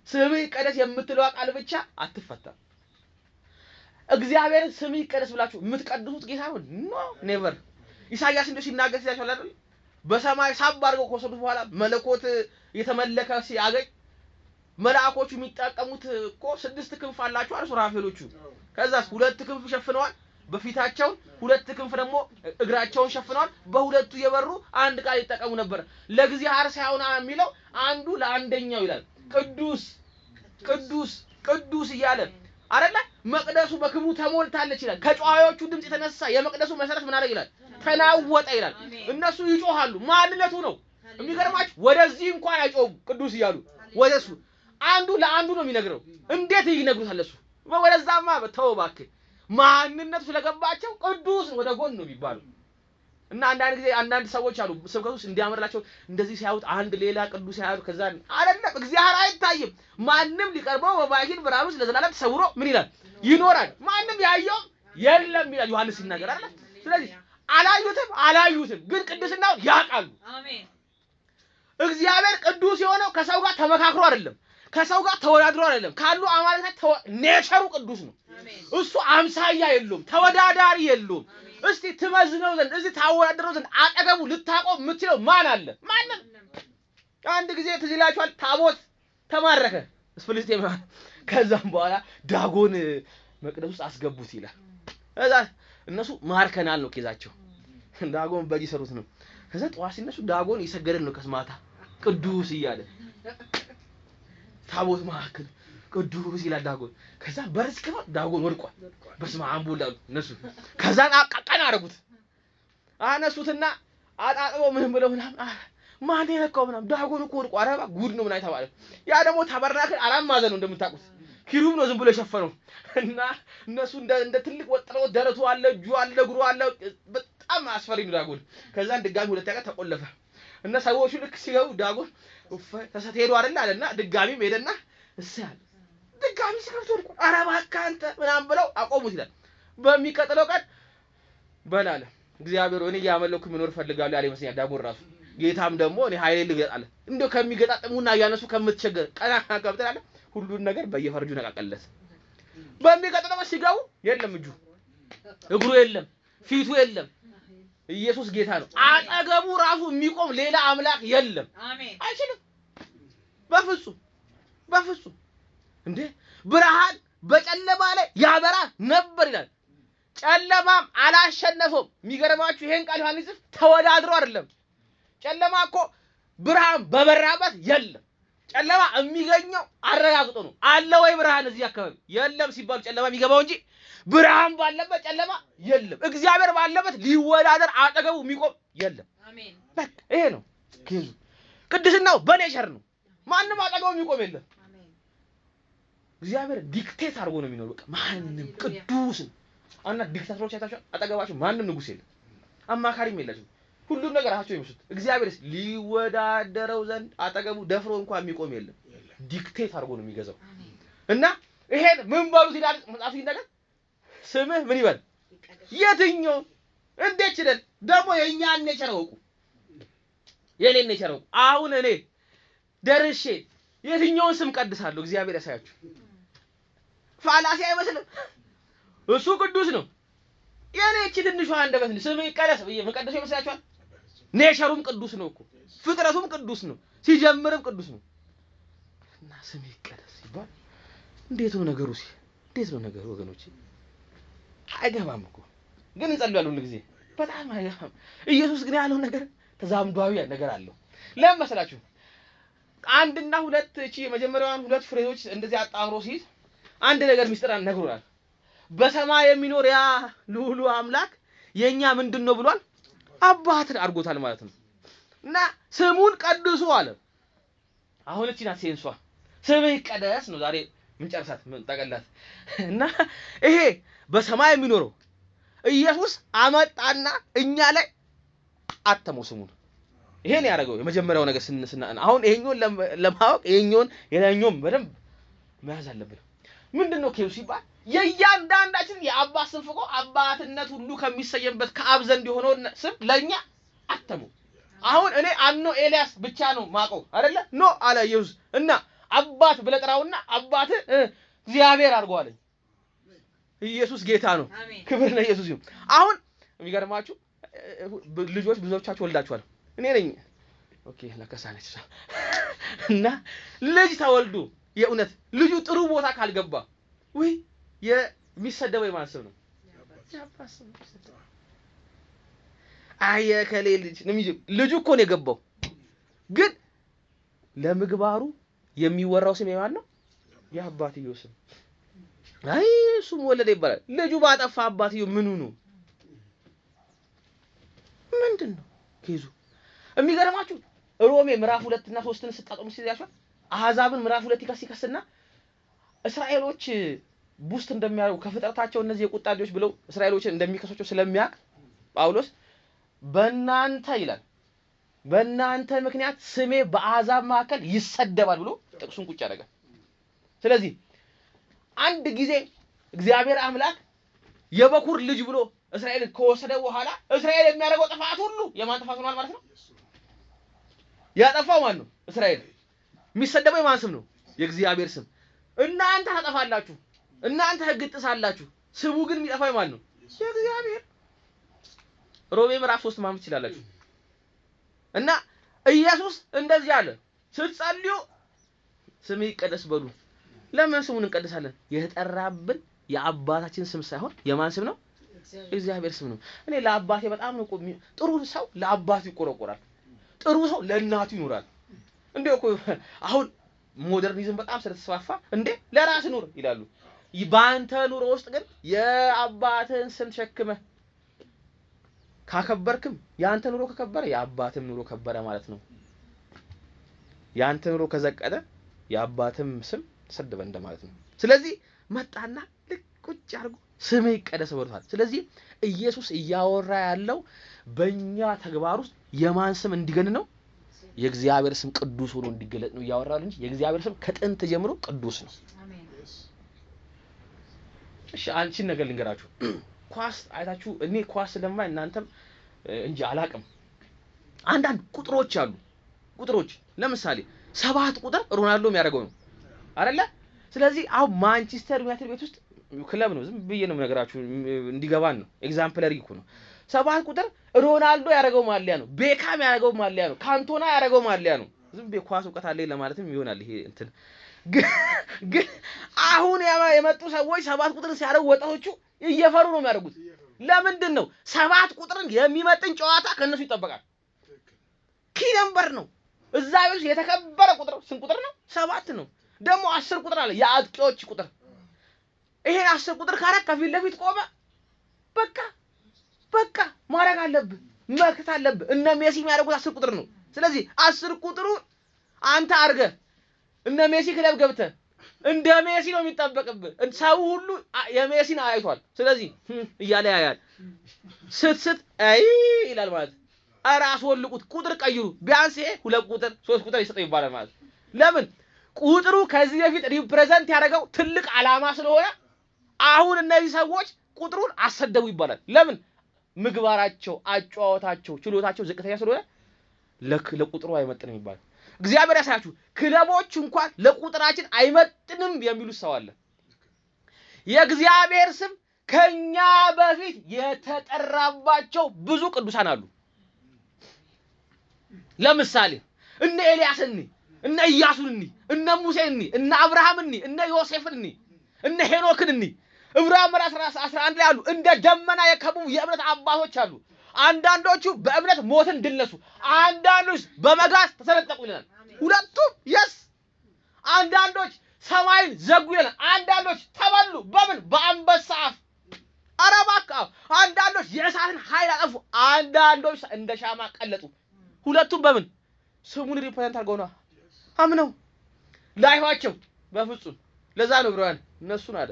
ስምህ ይቀደስ የምትለው ቃል ብቻ አትፈታም። እግዚአብሔር ስምህ ይቀደስ ብላችሁ የምትቀድሱት ጌታ ነው? ኖ ኔቨር። ኢሳይያስ እንደው ሲናገር ሲያቻል አይደል? በሰማይ ሳብ አድርገው ከወሰዱት በኋላ መለኮት የተመለከ ሲያገኝ መልአኮቹ የሚጣቀሙት እኮ 6 ክንፍ አላቸው አይደል? ሱራፌሎቹ ከዛስ 2 ክንፍ ሸፍነዋል በፊታቸው፣ 2 ክንፍ ደግሞ እግራቸውን ሸፍነዋል። በሁለቱ የበሩ አንድ ቃል ይጠቀሙ ነበር። ለእግዚአብሔር ሳይሆን የሚለው አንዱ ለአንደኛው ይላል ቅዱስ ቅዱስ ቅዱስ እያለ አይደለ? መቅደሱ በክብሩ ተሞልታለች ይላል። ከጨዋዮቹ ድምጽ የተነሳ የመቅደሱ መሰረት ምን አደረገ ይላል? ተናወጠ ይላል። እነሱ ይጮሃሉ። ማንነቱ ነው የሚገርማችሁ። ወደዚህ እንኳን አይጮሁም ቅዱስ እያሉ ወደሱ አንዱ ለአንዱ ነው የሚነግረው። እንዴት ይነግሩታል? እሱ ወደዛማ ተው እባክህ። ማንነቱ ስለገባቸው ቅዱስ ወደ ጎን ነው የሚባለው። እና አንዳንድ ጊዜ አንዳንድ ሰዎች አሉ ስብከቱ ውስጥ እንዲያመርላቸው እንደዚህ ሲያዩት አንድ ሌላ ቅዱስ ያያሉ። ከዛ አይደለም እግዚአብሔር አይታይም። ማንም ሊቀርበው በባህር ብርሃኑ ለዘላለም ተሰውሮ ምን ይላል ይኖራል። ማንም ያየው የለም ይላል ዮሐንስ ሲናገር አይደል? ስለዚህ አላዩትም ግን ቅድስናውን ያውቃሉ። አሜን። እግዚአብሔር ቅዱስ የሆነው ከሰው ጋር ተመካክሮ አይደለም፣ ከሰው ጋር ተወዳድሮ አይደለም። ካሉ አማልክት ኔቸሩ ቅዱስ ነው። እሱ አምሳያ የለውም፣ ተወዳዳሪ የለውም። እስቲ ትመዝነው ዘንድ እስቲ ታወዳድረው ዘንድ አጠገቡ ልታቆም የምትለው ማን አለ? ማንም። አንድ ጊዜ ትዝ ይላችኋል ታቦት ተማረከ ፍልስጤም። ከዛም በኋላ ዳጎን መቅደስ ውስጥ አስገቡት ይላል። ከዛ እነሱ ማርከናል ነው ኬዛቸው። ዳጎን በጂ ሰሩት ነው። ከዛ ጠዋት ሲነሱ ዳጎን ይሰገደን ነው ከስማታ ቅዱስ እያለ ታቦት ማርከ ቅዱስ ይላል ዳጎን። ከዛ በርስ ከፋ ዳጎን ወድቋል። በስመ አብ ወልድ እነሱ ከዛ ቀና አረጉት። አነሱትና አጣጥበው ምን ብለው ማን የነካው ምናምን ዳጎን እኮ ወድቋል። አረባ ጉድ ነው ምን አይተባለ። ያ ደግሞ ተበራከል አላማዘን ነው እንደምታውቁት ኪሩብ ነው ዝም ብሎ የሸፈነው። እና እነሱ እንደ ትልቅ ወጥረው ደረቱ አለ እጁ አለ እግሩ አለ በጣም አስፈሪ ነው ዳጎን። ከዛ ድጋሚ ሁለት ያቀ ተቆለፈ። እና ሰዎቹ ልክ ሲገቡ ዳጎን ተሰተሄዱ አይደል አለና ድጋሚ ሄደና እሰያል ድጋሚ ሲከፍቱ ወድቋል። አረባ ካንተ ምናምን ብለው አቆሙት ይላል። በሚቀጥለው ቀን በላለ እግዚአብሔር እኔ ያመለኩ ምኖር ፈልጋለሁ ያለ ይመስኛል ዳጎን ራሱ። ጌታም ደግሞ እኔ ኃይሌ ልገጣለ እንደው ከሚገጣጥሙና ያነሱ ከምትቸገር ቀና ከብተላለ ሁሉን ነገር በየፈርጁ ነቃቀለት። በሚቀጥለው ሲጋው የለም እጁ እግሩ የለም ፊቱ የለም። ኢየሱስ ጌታ ነው። አጠገቡ ራሱ የሚቆም ሌላ አምላክ የለም። አሜን። አይችልም በፍጹም እንዴ ብርሃን በጨለማ ላይ ያበራ ነበር ይላል። ጨለማም አላሸነፈውም። የሚገርማችሁ ይሄን ቃል ዮሐንስ ተወዳድሮ አይደለም። ጨለማ እኮ ብርሃን በበራበት የለም። ጨለማ የሚገኘው አረጋግጦ ነው። አለ ወይ ብርሃን እዚህ አካባቢ የለም ሲባል ጨለማ የሚገባው እንጂ ብርሃን ባለበት ጨለማ የለም። እግዚአብሔር ባለበት ሊወዳደር አጠገቡ የሚቆም የለም። አሜን። በቃ ይሄ ነው ኬዙ። ቅድስናው በኔቸር ነው። ማንም አጠገቡ የሚቆም የለም። አሜን። እግዚአብሔር ዲክቴት አድርጎ ነው የሚኖር። በቃ ማንም ቅዱስ ነው። አና ዲክታተሮች አይታችሁ አጠገባችሁ ማንም ንጉስ የለም፣ አማካሪም የላችሁ። ሁሉም ነገር አቸው ይመስሉት። እግዚአብሔርስ ሊወዳደረው ዘንድ አጠገቡ ደፍሮ እንኳን የሚቆም የለም። ዲክቴት አድርጎ ነው የሚገዛው። እና ይሄን ምን ባሉት ይላል መጽሐፉ ይነገር ስምህ ምን ይበል የትኛው እንዴት ይችላል ደግሞ የኛን ኔቸር ወቁ የኔን ኔቸር ወቁ። አሁን እኔ ደርሼ የትኛውን ስም ቀድሳለሁ? እግዚአብሔር ያሳያችሁ። ፋላሲ አይመስልም። እሱ ቅዱስ ነው። የኔ እቺ ትንሿ አንደበት ስም ይቀደስ ብዬ መቀደስ ይመስላችኋል? ኔቸሩም ቅዱስ ነው እኮ ፍጥረቱም ቅዱስ ነው፣ ሲጀምርም ቅዱስ ነው። እና ስም ይቀደስ ሲባል እንዴት ነው ነገሩ? እንዴት ነው ነገሩ ወገኖቼ? አይገባም እኮ ግን እንጸልያለን ሁሉ ጊዜ በጣም አይገባም። ኢየሱስ ግን ያለው ነገር ተዛምዷዊ ነገር አለው። ለምን መሰላችሁ? አንድና ሁለት እቺ የመጀመሪያዋን ሁለት ፍሬዎች እንደዚህ አጣምሮ ሲይዝ አንድ ነገር ሚስጥር ነግሮናል። በሰማይ የሚኖር ያ ልዑሉ አምላክ የኛ ምንድነው ብሏል? አባት አድርጎታል ማለት ነው። እና ስሙን ቀድሱ አለ። አሁን እቺ ናት ሴንሷ። ስምህ ይቀደስ ነው ዛሬ ምን ጨርሳት ምን ጠቀላት እና ይሄ በሰማይ የሚኖረው ኢየሱስ አመጣና እኛ ላይ አተመው ስሙን። ይሄን ያደረገው የመጀመሪያው ነገር ስንስና አሁን ይሄኛውን ለማወቅ ይሄኛውን የላኛውን በደንብ መያዝ አለብን። ምንድነው ኬው ሲባል የእያንዳንዳችን የአባት ስም ፍቆ አባትነት ሁሉ ከሚሰየምበት ከአብ ዘንድ የሆነው ስም ለኛ አተመው። አሁን እኔ አኖ ኤልያስ ብቻ ነው ማቀው አይደለ? ኖ አለ ኢየሱስ እና አባት ብለጥራውና አባት እግዚአብሔር አድርጓል። ኢየሱስ ጌታ ነው። ክብር ለኢየሱስ ይሁን። አሁን የሚገርማችሁ ልጆች ብዙዎቻችሁ ወልዳችኋል። እኔ ነኝ ኦኬ ለከሳነች እና ልጅ ተወልዶ የእውነት ልጁ ጥሩ ቦታ ካልገባ ወይ የሚሰደበው የማንሰብ ነው ያባሰው አየከሌ ልጁ እኮ ነው የገባው። ግን ለምግባሩ የሚወራው ስም የማን ነው? የአባትየው ስም። አይ እሱም ወለደ ይባላል። ልጁ ባጠፋ አባትየው ምኑ ነው? ምንድነው ኬዙ? የሚገርማችሁ ሮሜ ምዕራፍ 2 እና 3ን ስታጠሙ ሲያሻው አሕዛብን ምዕራፍ 2 ይከስና እስራኤሎች ቡስት እንደሚያደርጉ ከፍጥረታቸው እነዚህ የቁጣ ልጆች ብለው እስራኤሎችን እንደሚከሷቸው ስለሚያውቅ ጳውሎስ በእናንተ ይላል በእናንተ ምክንያት ስሜ በአሕዛብ መካከል ይሰደባል ብሎ ጥቅሱን ቁጭ ያደርጋል። ስለዚህ አንድ ጊዜ እግዚአብሔር አምላክ የበኩር ልጅ ብሎ እስራኤልን ከወሰደ በኋላ እስራኤል የሚያደርገው ጥፋት ሁሉ የማን ጥፋት ሆኗል ማለት ነው? ያጠፋው ማን ነው? እስራኤል። የሚሰደበው የማን ስም ነው? የእግዚአብሔር ስም። እናንተ ታጠፋላችሁ፣ እናንተ ሕግ ጥሳላችሁ፣ ስሙ ግን የሚጠፋው ማን ነው? የእግዚአብሔር። ሮሜ ምዕራፍ 3 ማንበብ ትችላላችሁ። እና ኢየሱስ እንደዚህ አለ፣ ስትጸልዩ ስሜ ይቀደስ በሉ። ለምን ስሙን እንቀድሳለን? የተጠራብን የአባታችን ስም ሳይሆን የማን ስም ነው? እግዚአብሔር ስም ነው። እኔ ለአባቴ በጣም ነው ጥሩ ሰው ለአባቱ ይቆረቆራል፣ ጥሩ ሰው ለእናቱ ይኖራል። እንዴ እኮ አሁን ሞደርኒዝም በጣም ስለተስፋፋ እንዴ ለራስ ኑር ይላሉ። ባንተ ኑሮ ውስጥ ግን የአባትን ስም ተሸክመ ካከበርክም ያንተ ኑሮ ከከበረ የአባትም ኑሮ ከበረ ማለት ነው። ያንተ ኑሮ ከዘቀደ የአባትም ስም ተሰደበ እንደማለት ነው። ስለዚህ መጣና ልክ ቁጭ አድርጎ ስሜ ይቀደስ ብሎታል። ስለዚህ ኢየሱስ እያወራ ያለው በእኛ ተግባር ውስጥ የማን ስም እንዲገን ነው? የእግዚአብሔር ስም ቅዱስ ሆኖ እንዲገለጥ ነው እያወራል እንጂ የእግዚአብሔር ስም ከጥንት ጀምሮ ቅዱስ ነው። አሜን። እሺ አንቺን ነገር ልንገራችሁ። ኳስ አይታችሁ እኔ ኳስ ስለማይ እናንተም እንጂ አላቅም። አንዳንድ ቁጥሮች አሉ። ቁጥሮች ለምሳሌ 7 ቁጥር ሮናልዶ የሚያደርገው ነው አይደለ? ስለዚህ አሁን ማንቸስተር ዩናይትድ ቤት ውስጥ ክለብ ነው፣ ዝም ብዬ ነው ነገራችሁ እንዲገባን ነው። ኤግዛምፕለሪ እኮ ነው። 7 ቁጥር ሮናልዶ ያደረገው ማሊያ ነው፣ ቤካም ያደረገው ማሊያ ነው፣ ካንቶና ያደረገው ማሊያ ነው። ዝም ብዬ ኳስ ዕውቀት አለኝ ለማለትም ይሆናል ይሄ እንትን። ግን አሁን የመጡ ሰዎች 7 ቁጥርን ሲያደርጉ ወጣቶቹ እየፈሩ ነው የሚያደርጉት። ለምንድን ነው? 7 ቁጥርን የሚመጥን ጨዋታ ከነሱ ይጠበቃል። ኪ ነምበር ነው። እዛ ቤት የተከበረ ቁጥር ስንት ቁጥር ነው? 7 ነው። ደግሞ 10 ቁጥር አለ፣ የአጥቂዎች ቁጥር። ይሄን 10 ቁጥር ካረክ ከፊት ለፊት ቆመ በቃ ማረግ አለብህ፣ መክት አለብህ። እነ ሜሲ የሚያደርጉት 10 ቁጥር ነው። ስለዚህ 10 ቁጥሩ አንተ አርገህ እነ ሜሲ ክለብ ገብተህ እንደ ሜሲ ነው የሚጠበቅብህ። ሰው ሁሉ የሜሲን አይቷል። ስለዚህ እያለ ያያል። ስትስት አይ ይላል ማለት አራስ ወልቁት ቁጥር ቀይሩ፣ ቢያንስ 2 ቁጥር 3 ቁጥር ይሰጠው ይባላል ማለት። ለምን? ቁጥሩ ከዚህ በፊት ሪፕሬዘንት ያደረገው ትልቅ ዓላማ ስለሆነ አሁን እነዚህ ሰዎች ቁጥሩን አሰደቡ ይባላል። ለምን? ምግባራቸው፣ አጫዋታቸው፣ ችሎታቸው ዝቅተኛ ስለሆነ ለቁጥሩ አይመጥንም ይባላል። እግዚአብሔር ያሳያችሁ፣ ክለቦች እንኳን ለቁጥራችን አይመጥንም የሚሉት ሰው አለ። የእግዚአብሔር ስም ከኛ በፊት የተጠራባቸው ብዙ ቅዱሳን አሉ። ለምሳሌ እነ ኤልያስን፣ እነ ኢያሱን፣ እነ ሙሴን፣ እነ አብርሃምን፣ እነ ዮሴፍን፣ እነ ሄኖክን ዕብራውያን ምዕራፍ 11 ላይ አሉ። እንደ ደመና የከበቡ የእምነት አባቶች አሉ። አንዳንዶቹ በእምነት ሞትን ድል ነሱ፣ አንዳንዶች በመጋዝ ተሰነጠቁ ይላል። ሁለቱም የስ አንዳንዶች ሰማይን ዘጉ ይላል። አንዳንዶች ተበሉ በምን? በአንበሳ አፍ። ኧረ እባክህ አንዳንዶች የእሳትን ኃይል አጠፉ፣ አንዳንዶች እንደ ሻማ ቀለጡ። ሁለቱም በምን? ስሙን ሪፕሬዘንት አድርገው ነው አምነው ላይኋቸው በፍጹም ለዛ ነው ብራን እነሱን አለ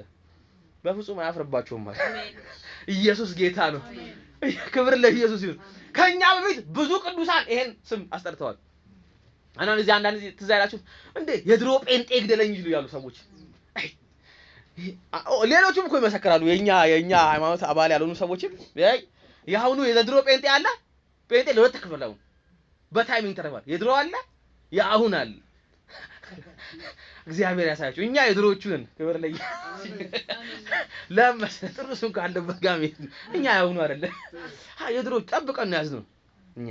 በፍጹም አያፍርባቸውም ማለት ኢየሱስ ጌታ ነው ክብር ለኢየሱስ ይሁን ከኛ በፊት ብዙ ቅዱሳን ይሄን ስም አስጠርተዋል አንዳንድ ጊዜ ትዝ አይላችሁ እንዴ የድሮ ጴንጤ ግደለኝ ይሉ ያሉ ሰዎች ሌሎችም እኮ ይመሰክራሉ የኛ ሃይማኖት አባል ያልሆኑ ሰዎችም ያሁኑ የድሮ ጴንጤ አለ ጴንጤ ለሁለት ተከፈለው በታይሚንግ ተረባል የድሮ አለ ያሁን አለ እግዚአብሔር ያሳያችሁ እኛ የድሮዎቹ ነን ክብር ለይ ለምሰጥሩ ሱን ካለ በጋሚ እኛ ያሁኑ አይደለ የድሮ ጠብቀን ነው ያዝነው እኛ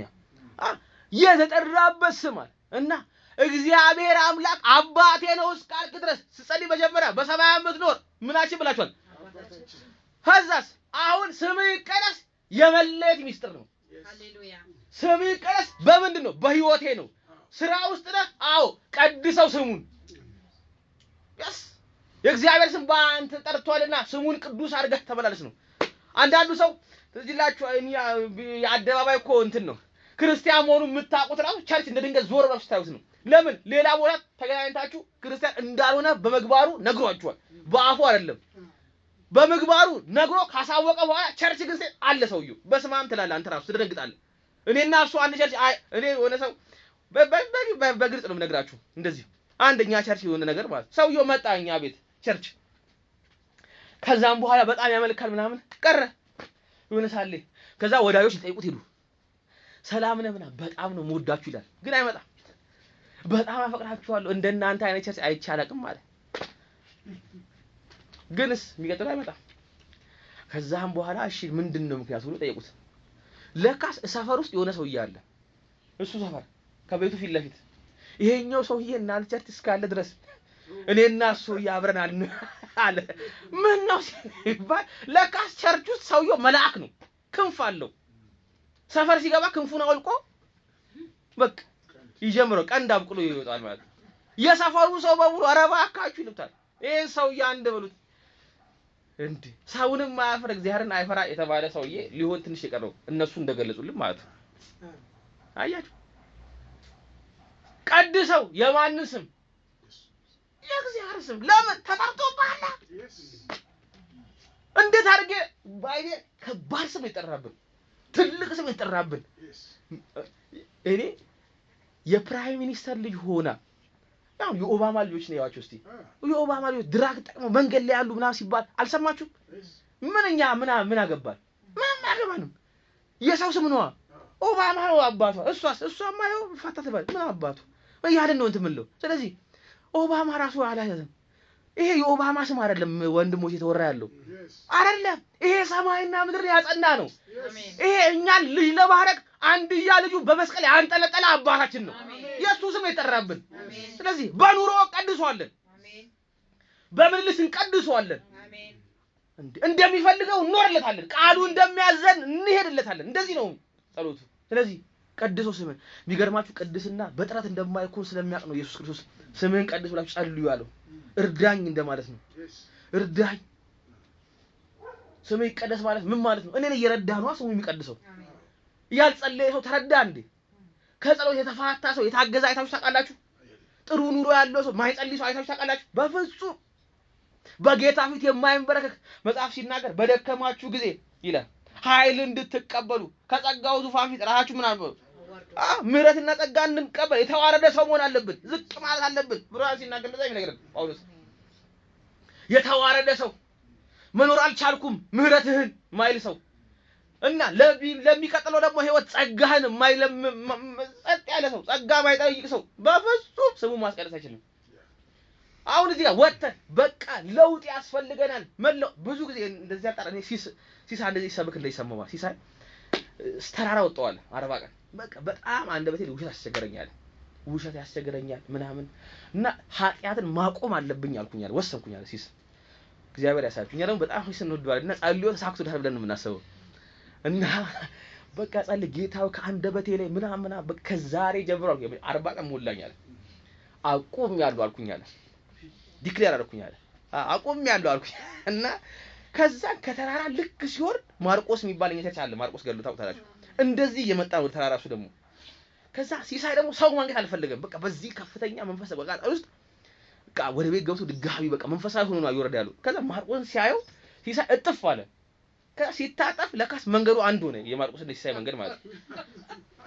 የተጠራበት ስም አለ እና እግዚአብሔር አምላክ አባቴ ነው እስካልክ ድረስ ስጸልይ መጀመሪያ በሰማይ የምትኖር ምናችን ብላችኋል ሀዛስ አሁን ስም ይቀደስ የመለየት ሚስጥር ነው ሃሌሉያ ስም ይቀደስ በምንድን ነው በህይወቴ ነው ስራ ውስጥ ነህ አዎ ቀድሰው ስሙን ያስ የእግዚአብሔር ስም ባንተ ጠርቷልና ስሙን ቅዱስ አድርገህ ተመላለስ ነው አንዳንዱ ሰው ትዝላችሁ የአደባባይ እኮ እንትን ነው ክርስቲያን መሆኑን የምታውቁት ራሱ ቸርች እንደ ድንገት ዞር ብላችሁ ታዩት ነው ለምን ሌላ ቦታ ተገናኝታችሁ ክርስቲያን እንዳልሆነ በመግባሩ ነግሯችኋል በአፉ አይደለም በመግባሩ ነግሮ ካሳወቀ በኋላ ቸርች ግን አለ ሰውየው በስማም ትላለህ አንተ ራሱ ትደነግጣለህ እኔና እሱ አንድ ቸርች እኔ ሆነ ሰው በግልጽ ነው የምነግራችሁ እንደዚህ አንደኛ ቸርች የሆነ ነገር ማለት ሰውየው መጣኛ ቤት ቸርች ከዛም በኋላ በጣም ያመልካል ምናምን ቀረ የሆነ ሳለ ከዛ ወዳጆች ይጠይቁት ሄዱ ሰላም ነህ ምናምን በጣም ነው የምወዳችሁ ይላል ግን አይመጣም በጣም አፈቅራችኋለሁ እንደናንተ አይነት ቸርች አይቻላቅም ማለት ግንስ የሚቀጥለው አይመጣም ከዛም በኋላ እሺ ምንድነው ምክንያቱ ብሎ ጠየቁት ለካስ ሰፈር ውስጥ የሆነ ሰውዬ አለ እሱ ሰፈር ከቤቱ ፊት ለፊት ይሄኛው ሰውዬ እናንተ ቸርች እስካለ ድረስ እኔና እሱ ያብረናል አለ ምን ነው ሲባል ለካስ ቸርች ውስጥ ሰውዬው መልአክ ነው ክንፍ አለው ሰፈር ሲገባ ክንፉን አውልቆ በቃ ይጀምረው ቀንድ አብቅሎ ይወጣል ማለት የሰፈሩ ሰው በሙሉ አረባ አካቹ ይሉታል ይሄን ሰውዬ አንድ ብሉት እንዴ ሰውንም ማያፈር እግዚአብሔርን አይፈራ የተባለ ሰውዬ ሊሆን ትንሽ የቀረው እነሱ እንደገለጹልን ማለት ነው አያችሁ ቀድሰው የማን ስም የእግዚአብሔር ስም ለምን ተጠርቶባል እንዴት አድርጌ ባይኔ ከባድ ስም ይጠራብን ትልቅ ስም ይጠራብን እኔ የፕራይም ሚኒስተር ልጅ ሆና ያው የኦባማ ልጆች ነው ያዋቸው እስቲ የኦባማ ልጆች ድራግ ጠቅመው መንገድ ላይ ያሉ ምናምን ሲባል አልሰማችሁም ምንኛ ምን አገባል ምንም አገባንም የሰው ስም ነው ኦባማ ነው አባቷ እሷማ ይኸው ፈታተባል ምን አባቱ ያለን ነው እንትምለው ስለዚህ ኦባማ ራሱ አላየም ይሄ የኦባማ ስም አይደለም ወንድሞች የተወራ ያለው አይደለም ይሄ ሰማይና ምድር ያጸና ነው ይሄ እኛን ልጅ ለማድረግ አንድያ ልጁ በመስቀል ያንጠለጠለ አባታችን ነው የሱ ስም ይጠራብን ስለዚህ በኑሮ ቀድሷለን በምልልስ እንቀድሷለን እንደሚፈልገው እንኖርለታለን ቃሉ እንደሚያዘን እንሄድለታለን እንደዚህ ነው ጸሎቱ ስለዚህ ቀድሶ ስምን የሚገርማችሁ ቅድስና በጥራት እንደማይኮን ስለሚያውቅ ነው ኢየሱስ ክርስቶስ ስምህን ቀድስ ብላችሁ ጸልዩ ያለው እርዳኝ እንደማለት ነው እርዳኝ ስምህ ይቀደስ ማለት ምን ማለት ነው እኔ ነኝ የረዳህ ነው ስሙ የሚቀድሰው ያልጸለየ ሰው ተረዳ እንዴ ከጸሎት የተፋታ ሰው የታገዘ አይታችሁ ታውቃላችሁ ጥሩ ኑሮ ያለው ሰው ማይጸልይ ሰው አይታችሁ ታውቃላችሁ በፍጹም በጌታ ፊት የማይንበረከክ መጽሐፍ ሲናገር በደከማችሁ ጊዜ ይላል ኃይል እንድትቀበሉ ከጸጋው ዙፋን ፊት ራሳችሁ ምን አልበሉ ምህረትና ጸጋ እንድንቀበል የተዋረደ ሰው መሆን አለብን ዝቅ ማለት አለብን ብራን ሲናገር እንደዛ ይነገራል ጳውሎስ የተዋረደ ሰው መኖር አልቻልኩም ምህረትህን ማይል ሰው እና ለሚቀጥለው ደግሞ ህይወት ጸጋህን ማይለም ጸጥ ያለ ሰው ጸጋ ማይጠይቅ ሰው በፍጹም ስሙ ማስቀደስ አይችልም አሁን እዚህ ጋር ወጥተን በቃ ለውጥ ያስፈልገናል መለው ብዙ ጊዜ እንደዚህ አጣራኔ ሲሳ እንደዚህ ሰብክ እንደይሰማው ሲሳ ተራራ ወጣዋል 40 ቀን በቃ በጣም አንደበቴ ውሸት ያስቸገረኛል ምናምን እና ኃጢያትን ማቆም አለብኝ አልኩኛል ወሰንኩኛል ሲስ እግዚአብሔር ያሳያችሁኛ ደግሞ በጣም ሆይሰን ወድዋልና ጸልዮ ተሳክቶ ደህና ብለን የምናስበው እና በቃ ጸልይ ጌታው ከአንደበቴ ላይ ምናምን ከዛሬ ጀምሮ 40 ቀን ሞላኛል አቆም ያለው አልኩኛል ዲክሌር አደረኩኛል አቆም ያለው አልኩኝ እና ከዛ ከተራራ ልክ ሲወርድ ማርቆስ የሚባልኝ ተቻለ ማርቆስ ገሉ ታውቃላችሁ እንደዚህ እየመጣ ነው ተራራሱ ደግሞ ከዛ ሲሳይ ደግሞ ሰው ማንገት አልፈልገም በቃ በዚህ ከፍተኛ መንፈስ በቃ ውስጥ በቃ ወደ ቤት ገብቶ ድጋሚ በቃ መንፈሳዊ ሆኖ ነው ይወርድ ያለው። ከዛ ማርቆስን ሲያየው ሲሳይ እጥፍ አለ። ከዛ ሲታጠፍ ለካስ መንገዱ አንድ ሆነ፣ የማርቆስና ሲሳይ መንገድ ማለት።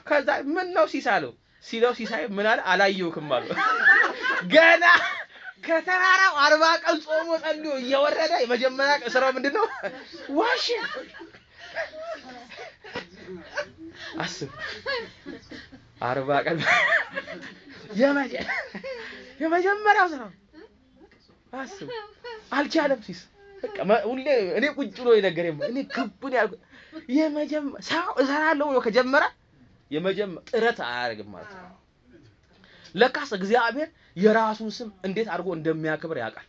ከዛ ምን ነው ሲሳለው ሲለው ሲሳይ ምን አለ አላየውክም አለው። ገና ከተራራው 40 ቀን ጾሞ ጸልዮ እየወረደ የመጀመሪያ ስራው ምንድነው? ዋሽ አስብ 40 ቀን የመጀመሪያው ስራው አስብ አልቻለም ሲስ በቃ ሁሌ እኔ ቁጭ ብሎ የነገረኝ እኔ ክቡን ያልኩ ሰው እሰራለሁ ብሎ ከጀመረ ጥረት አያደርግም ማለት ነው። ለካስ እግዚአብሔር የራሱን ስም እንዴት አድርጎ እንደሚያከብር ያውቃል።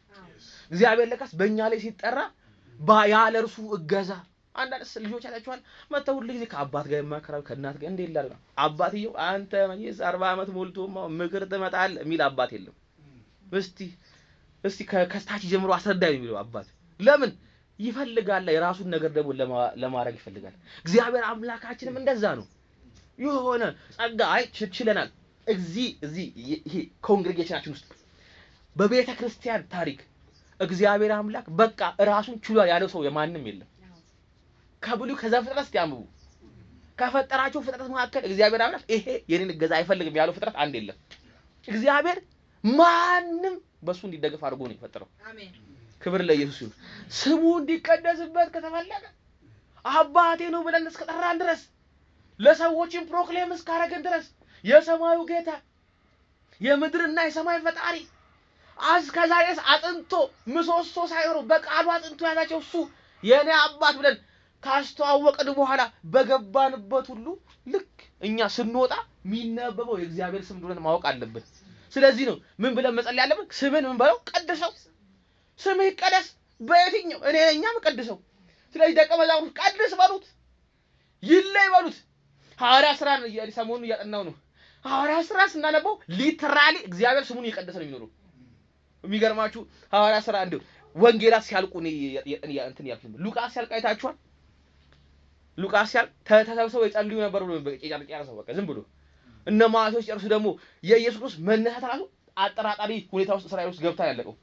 እግዚአብሔር ለካስ በእኛ ላይ ሲጠራ ያለ እርሱ እገዛ አንዳንድ ልጆች ያላችኋል መተው ሁሉ ጊዜ ከአባት ጋር የማከራው ከእናት ጋር እንዴ ይላል። አባትየው አንተ ማየስ 40 ዓመት ሞልቶማ ምክር ትመጣል የሚል አባት የለም። እስቲ ከስታች ጀምሮ አስረዳኝ የሚለው አባት ለምን ይፈልጋል? የራሱን ነገር ደግሞ ለማድረግ ይፈልጋል። እግዚአብሔር አምላካችንም እንደዛ ነው። የሆነ ጸጋ ችለናል። እዚህ ይሄ ኮንግሪጌሽናችን ውስጥ በቤተ ክርስቲያን ታሪክ እግዚአብሔር አምላክ በቃ ራሱን ችሏል ያለው ሰው የማንም የለም። ከብሉ ከዘፍጥረት ያምቡ ከፈጠራቸው ፍጥረት መካከል እግዚአብሔር አምላክ ይሄ የኔን እገዛ አይፈልግም ያለው ፍጥረት አንድ የለም። እግዚአብሔር ማንም በሱ እንዲደገፍ አድርጎ ነው የፈጠረው። አሜን። ክብር ለኢየሱስ ይሁን። ስሙ እንዲቀደስበት ከተፈለገ አባቴ ነው ብለን እስከጠራን ድረስ ለሰዎችን ፕሮክሌም እስካረገን ድረስ የሰማዩ ጌታ የምድርና የሰማይ ፈጣሪ እስከዛሬስ አጥንቶ ምሰሶ ሳይሆን በቃሉ አጥንቶ ያዛቸው እሱ የኔ አባት ብለን ካስተዋወቅን በኋላ በገባንበት ሁሉ ልክ እኛ ስንወጣ የሚነበበው የእግዚአብሔር ስም እንደሆነ ማወቅ አለብን። ስለዚህ ነው ምን ብለን መጸለይ ያለብን? ስምን ምን በለው ቀድሰው፣ ስምህ ይቀደስ በየትኛው እኛም ቀድሰው። ስለዚህ ደቀ መዛሙርት ቀድስ በሉት፣ ይለይ በሉት። ሐዋርያ ሥራን ሰሞኑን እያጠናው ነው። ሐዋርያ ሥራ ስናነበው ሊተራሊ እግዚአብሔር ስሙን እየቀደሰ ነው የሚኖረው። የሚገርማችሁ ሐዋርያ ሥራ እንደው ወንጌላት ሲያልቁ እንትን ያልኩኝ ሉቃስ ሲያልቅ አይታችኋል። ሉቃስ ሲያልቅ ተሰብስበው ይጸልዩ ነበር ብሎ ጨርሰው በቃ ዝም ብሎ እነ ማቴዎስ ጨርሱ ደግሞ የኢየሱስ ክርስቶስ መነሳት ራሱ አጠራጣሪ ሁኔታ ውስጥ እስራኤል ውስጥ ገብታ ያለቀው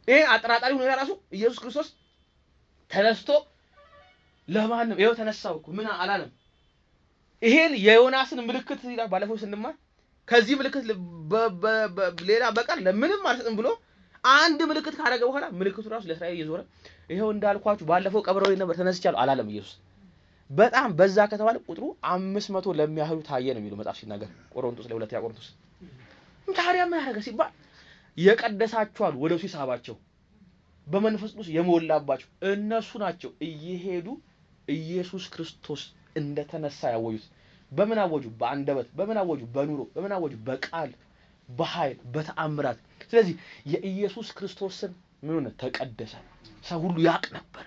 ይሄ አጠራጣሪ ሁኔታ ራሱ ኢየሱስ ክርስቶስ ተነስቶ ለማንም ይሄው ተነሳው እኮ ምን አላለም። ይሄን የዮናስን ምልክት ይላል ባለፈው ስንማር ከዚህ ምልክት ሌላ በቀር ለምንም አልሰጥም ብሎ አንድ ምልክት ካደረገ በኋላ ምልክቱ ራሱ ለእስራኤል እየዞረ ይሄው እንዳልኳችሁ ባለፈው ቀብረው ነበር ተነስቻለሁ አላለም ኢየሱስ። በጣም በዛ ከተባለ ቁጥሩ 500 ለሚያህሉ ታየ ነው የሚለው መጽሐፍ ሲናገር ቆሮንቶስ ላይ ሁለተኛ ቆሮንቶስ። ታዲያ ምን ያደረገ ሲባል የቀደሳቸዋል ወደሱ ሲሳባቸው በመንፈስ ቅዱስ የሞላባቸው እነሱ ናቸው እየሄዱ ኢየሱስ ክርስቶስ እንደተነሳ ያወጁት። በምን አወጁ? በአንደበት። በምን አወጁ? በኑሮ። በምን አወጁ? በቃል፣ በኃይል፣ በተአምራት። ስለዚህ የኢየሱስ ክርስቶስን ምን ሆነ? ተቀደሰ። ሰው ሁሉ ያቅ ነበር።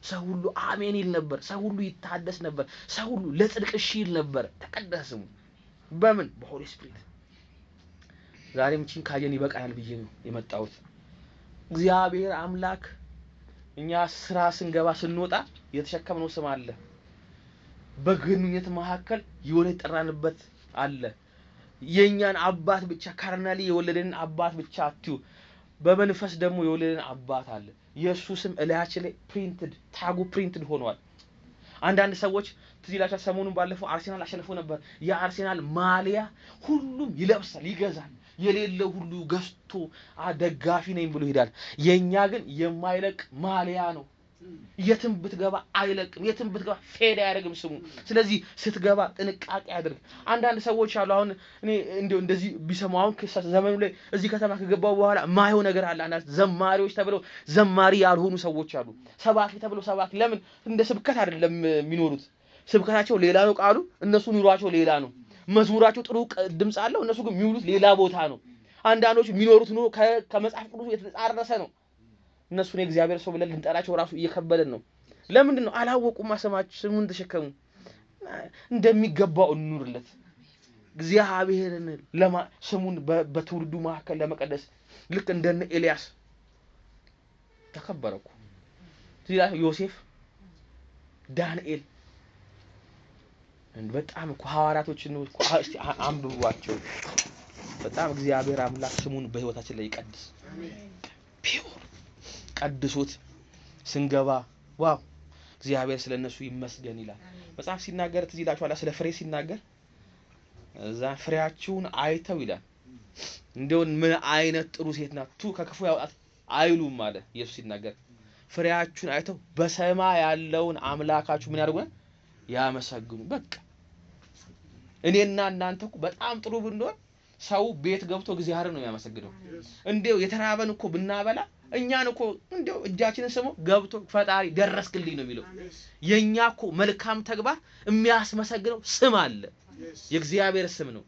ሰው ሁሉ አሜን ይል ነበር። ሰው ሁሉ ይታደስ ነበር። ሰው ሁሉ ለጽድቅ እሺ ይል ነበር። ተቀደሰ ስሙ። በምን? በሆሊ ስፒሪት። ዛሬም ቺን ካየን ይበቃናል ብዬ ነው የመጣሁት። እግዚአብሔር አምላክ እኛ ስራ ስንገባ ስንወጣ የተሸከምነው ስም አለ። በግንኙነት መካከል የሆነ የተጠራንበት አለ። የኛን አባት ብቻ ካርናሊ የወለደን አባት ብቻ አትዩ። በመንፈስ ደግሞ የወለደን አባት አለ። ኢየሱስም እላያችን ላይ ታጉ ፕሪንትድ ሆኗል። አንዳንድ ሰዎች ትዝ ይላችኋል ሰሞኑን ባለፈው አርሴናል አሸንፎ ነበር። የአርሴናል ማሊያ ሁሉም ይለብሳል፣ ይገዛል። የሌለው ሁሉ ገዝቶ ደጋፊ ነኝ ብሎ ይሄዳል። የኛ ግን የማይለቅ ማሊያ ነው። የትም ብትገባ አይለቅም። የትም ብትገባ ፌድ አያደርግም ስሙ። ስለዚህ ስትገባ ጥንቃቄ አድርግ። አንዳንድ ሰዎች አሉ አሁን እኔ እንደዚህ ቢሰማው ዘመኑ ላይ እዚህ ከተማ ከገባው በኋላ ማየው ነገር አለ። አንዳንድ ዘማሪዎች ተብለው ዘማሪ ያልሆኑ ሰዎች አሉ። ሰባኪ ተብለው ሰባኪ። ለምን? እንደ ስብከት አይደለም የሚኖሩት። ስብከታቸው ሌላ ነው ቃሉ፣ እነሱ ኑሯቸው ሌላ ነው። መዝሙራቸው ጥሩ ድምጽ አለው፣ እነሱ ግን የሚውሉት ሌላ ቦታ ነው። አንዳንዶች የሚኖሩት ኑሮ ከመጽሐፍ ቅዱስ የተጻረሰ ነው። እነሱ ነው እግዚአብሔር ሰው ብለን ልንጠራቸው ራሱ እየከበደን ነው። ለምንድን ነው? አላወቁም። ማሰማችሁ ስሙን ተሸከሙ። እንደሚገባው እንኑርለት። እግዚአብሔርን ስሙን በትውልዱ መካከል ለመቀደስ ልክ እንደነ ኤልያስ ተከበረኩ። ዮሴፍ፣ ዳንኤል በጣም ሐዋራቶችን ነው። እስቲ አንብቧቸው። በጣም እግዚአብሔር አምላክ ስሙን በህይወታችን ላይ ይቀድስ። ፒውር ቀድሶት ስንገባ ዋው እግዚአብሔር ስለነሱ ይመስገን ይላል መጽሐፍ ሲናገር ትዝ ይላችኋል ስለ ፍሬ ሲናገር እዛ ፍሬያችሁን አይተው ይላል እንደው ምን አይነት ጥሩ ሴት ናት ቱ ከክፉ ያውጣት አይሉም ማለት ኢየሱስ ሲናገር ፍሬያችሁን አይተው በሰማይ ያለውን አምላካችሁ ምን ያደርጉ ያመሰግኑ። በቃ እኔና እናንተ እኮ በጣም ጥሩ ብንሆን ሰው ቤት ገብቶ እግዚአብሔርን ነው የሚያመሰግነው። እንደው የተራበን እኮ ብናበላ እኛን እኮ እንደው እጃችንን ስሞ ገብቶ ፈጣሪ ደረስክልኝ ነው የሚለው። የኛ እኮ መልካም ተግባር የሚያስመሰግነው ስም አለ፣ የእግዚአብሔር ስም ነው።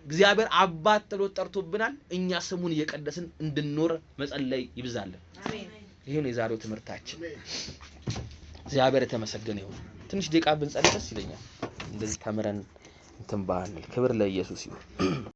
እግዚአብሔር አባት ጥሎ ጠርቶብናል። እኛ ስሙን እየቀደስን እንድንኖር መጸለይ ይብዛልን። አሜን። ይሄ ነው የዛሬው ትምህርታችን። እግዚአብሔር የተመሰገነ ይሁን። ትንሽ ደቂቃ ብንጸልይ ደስ ይለኛል። እንደዚህ ተምረን እንትን ባንል። ክብር ለኢየሱስ ይሁን።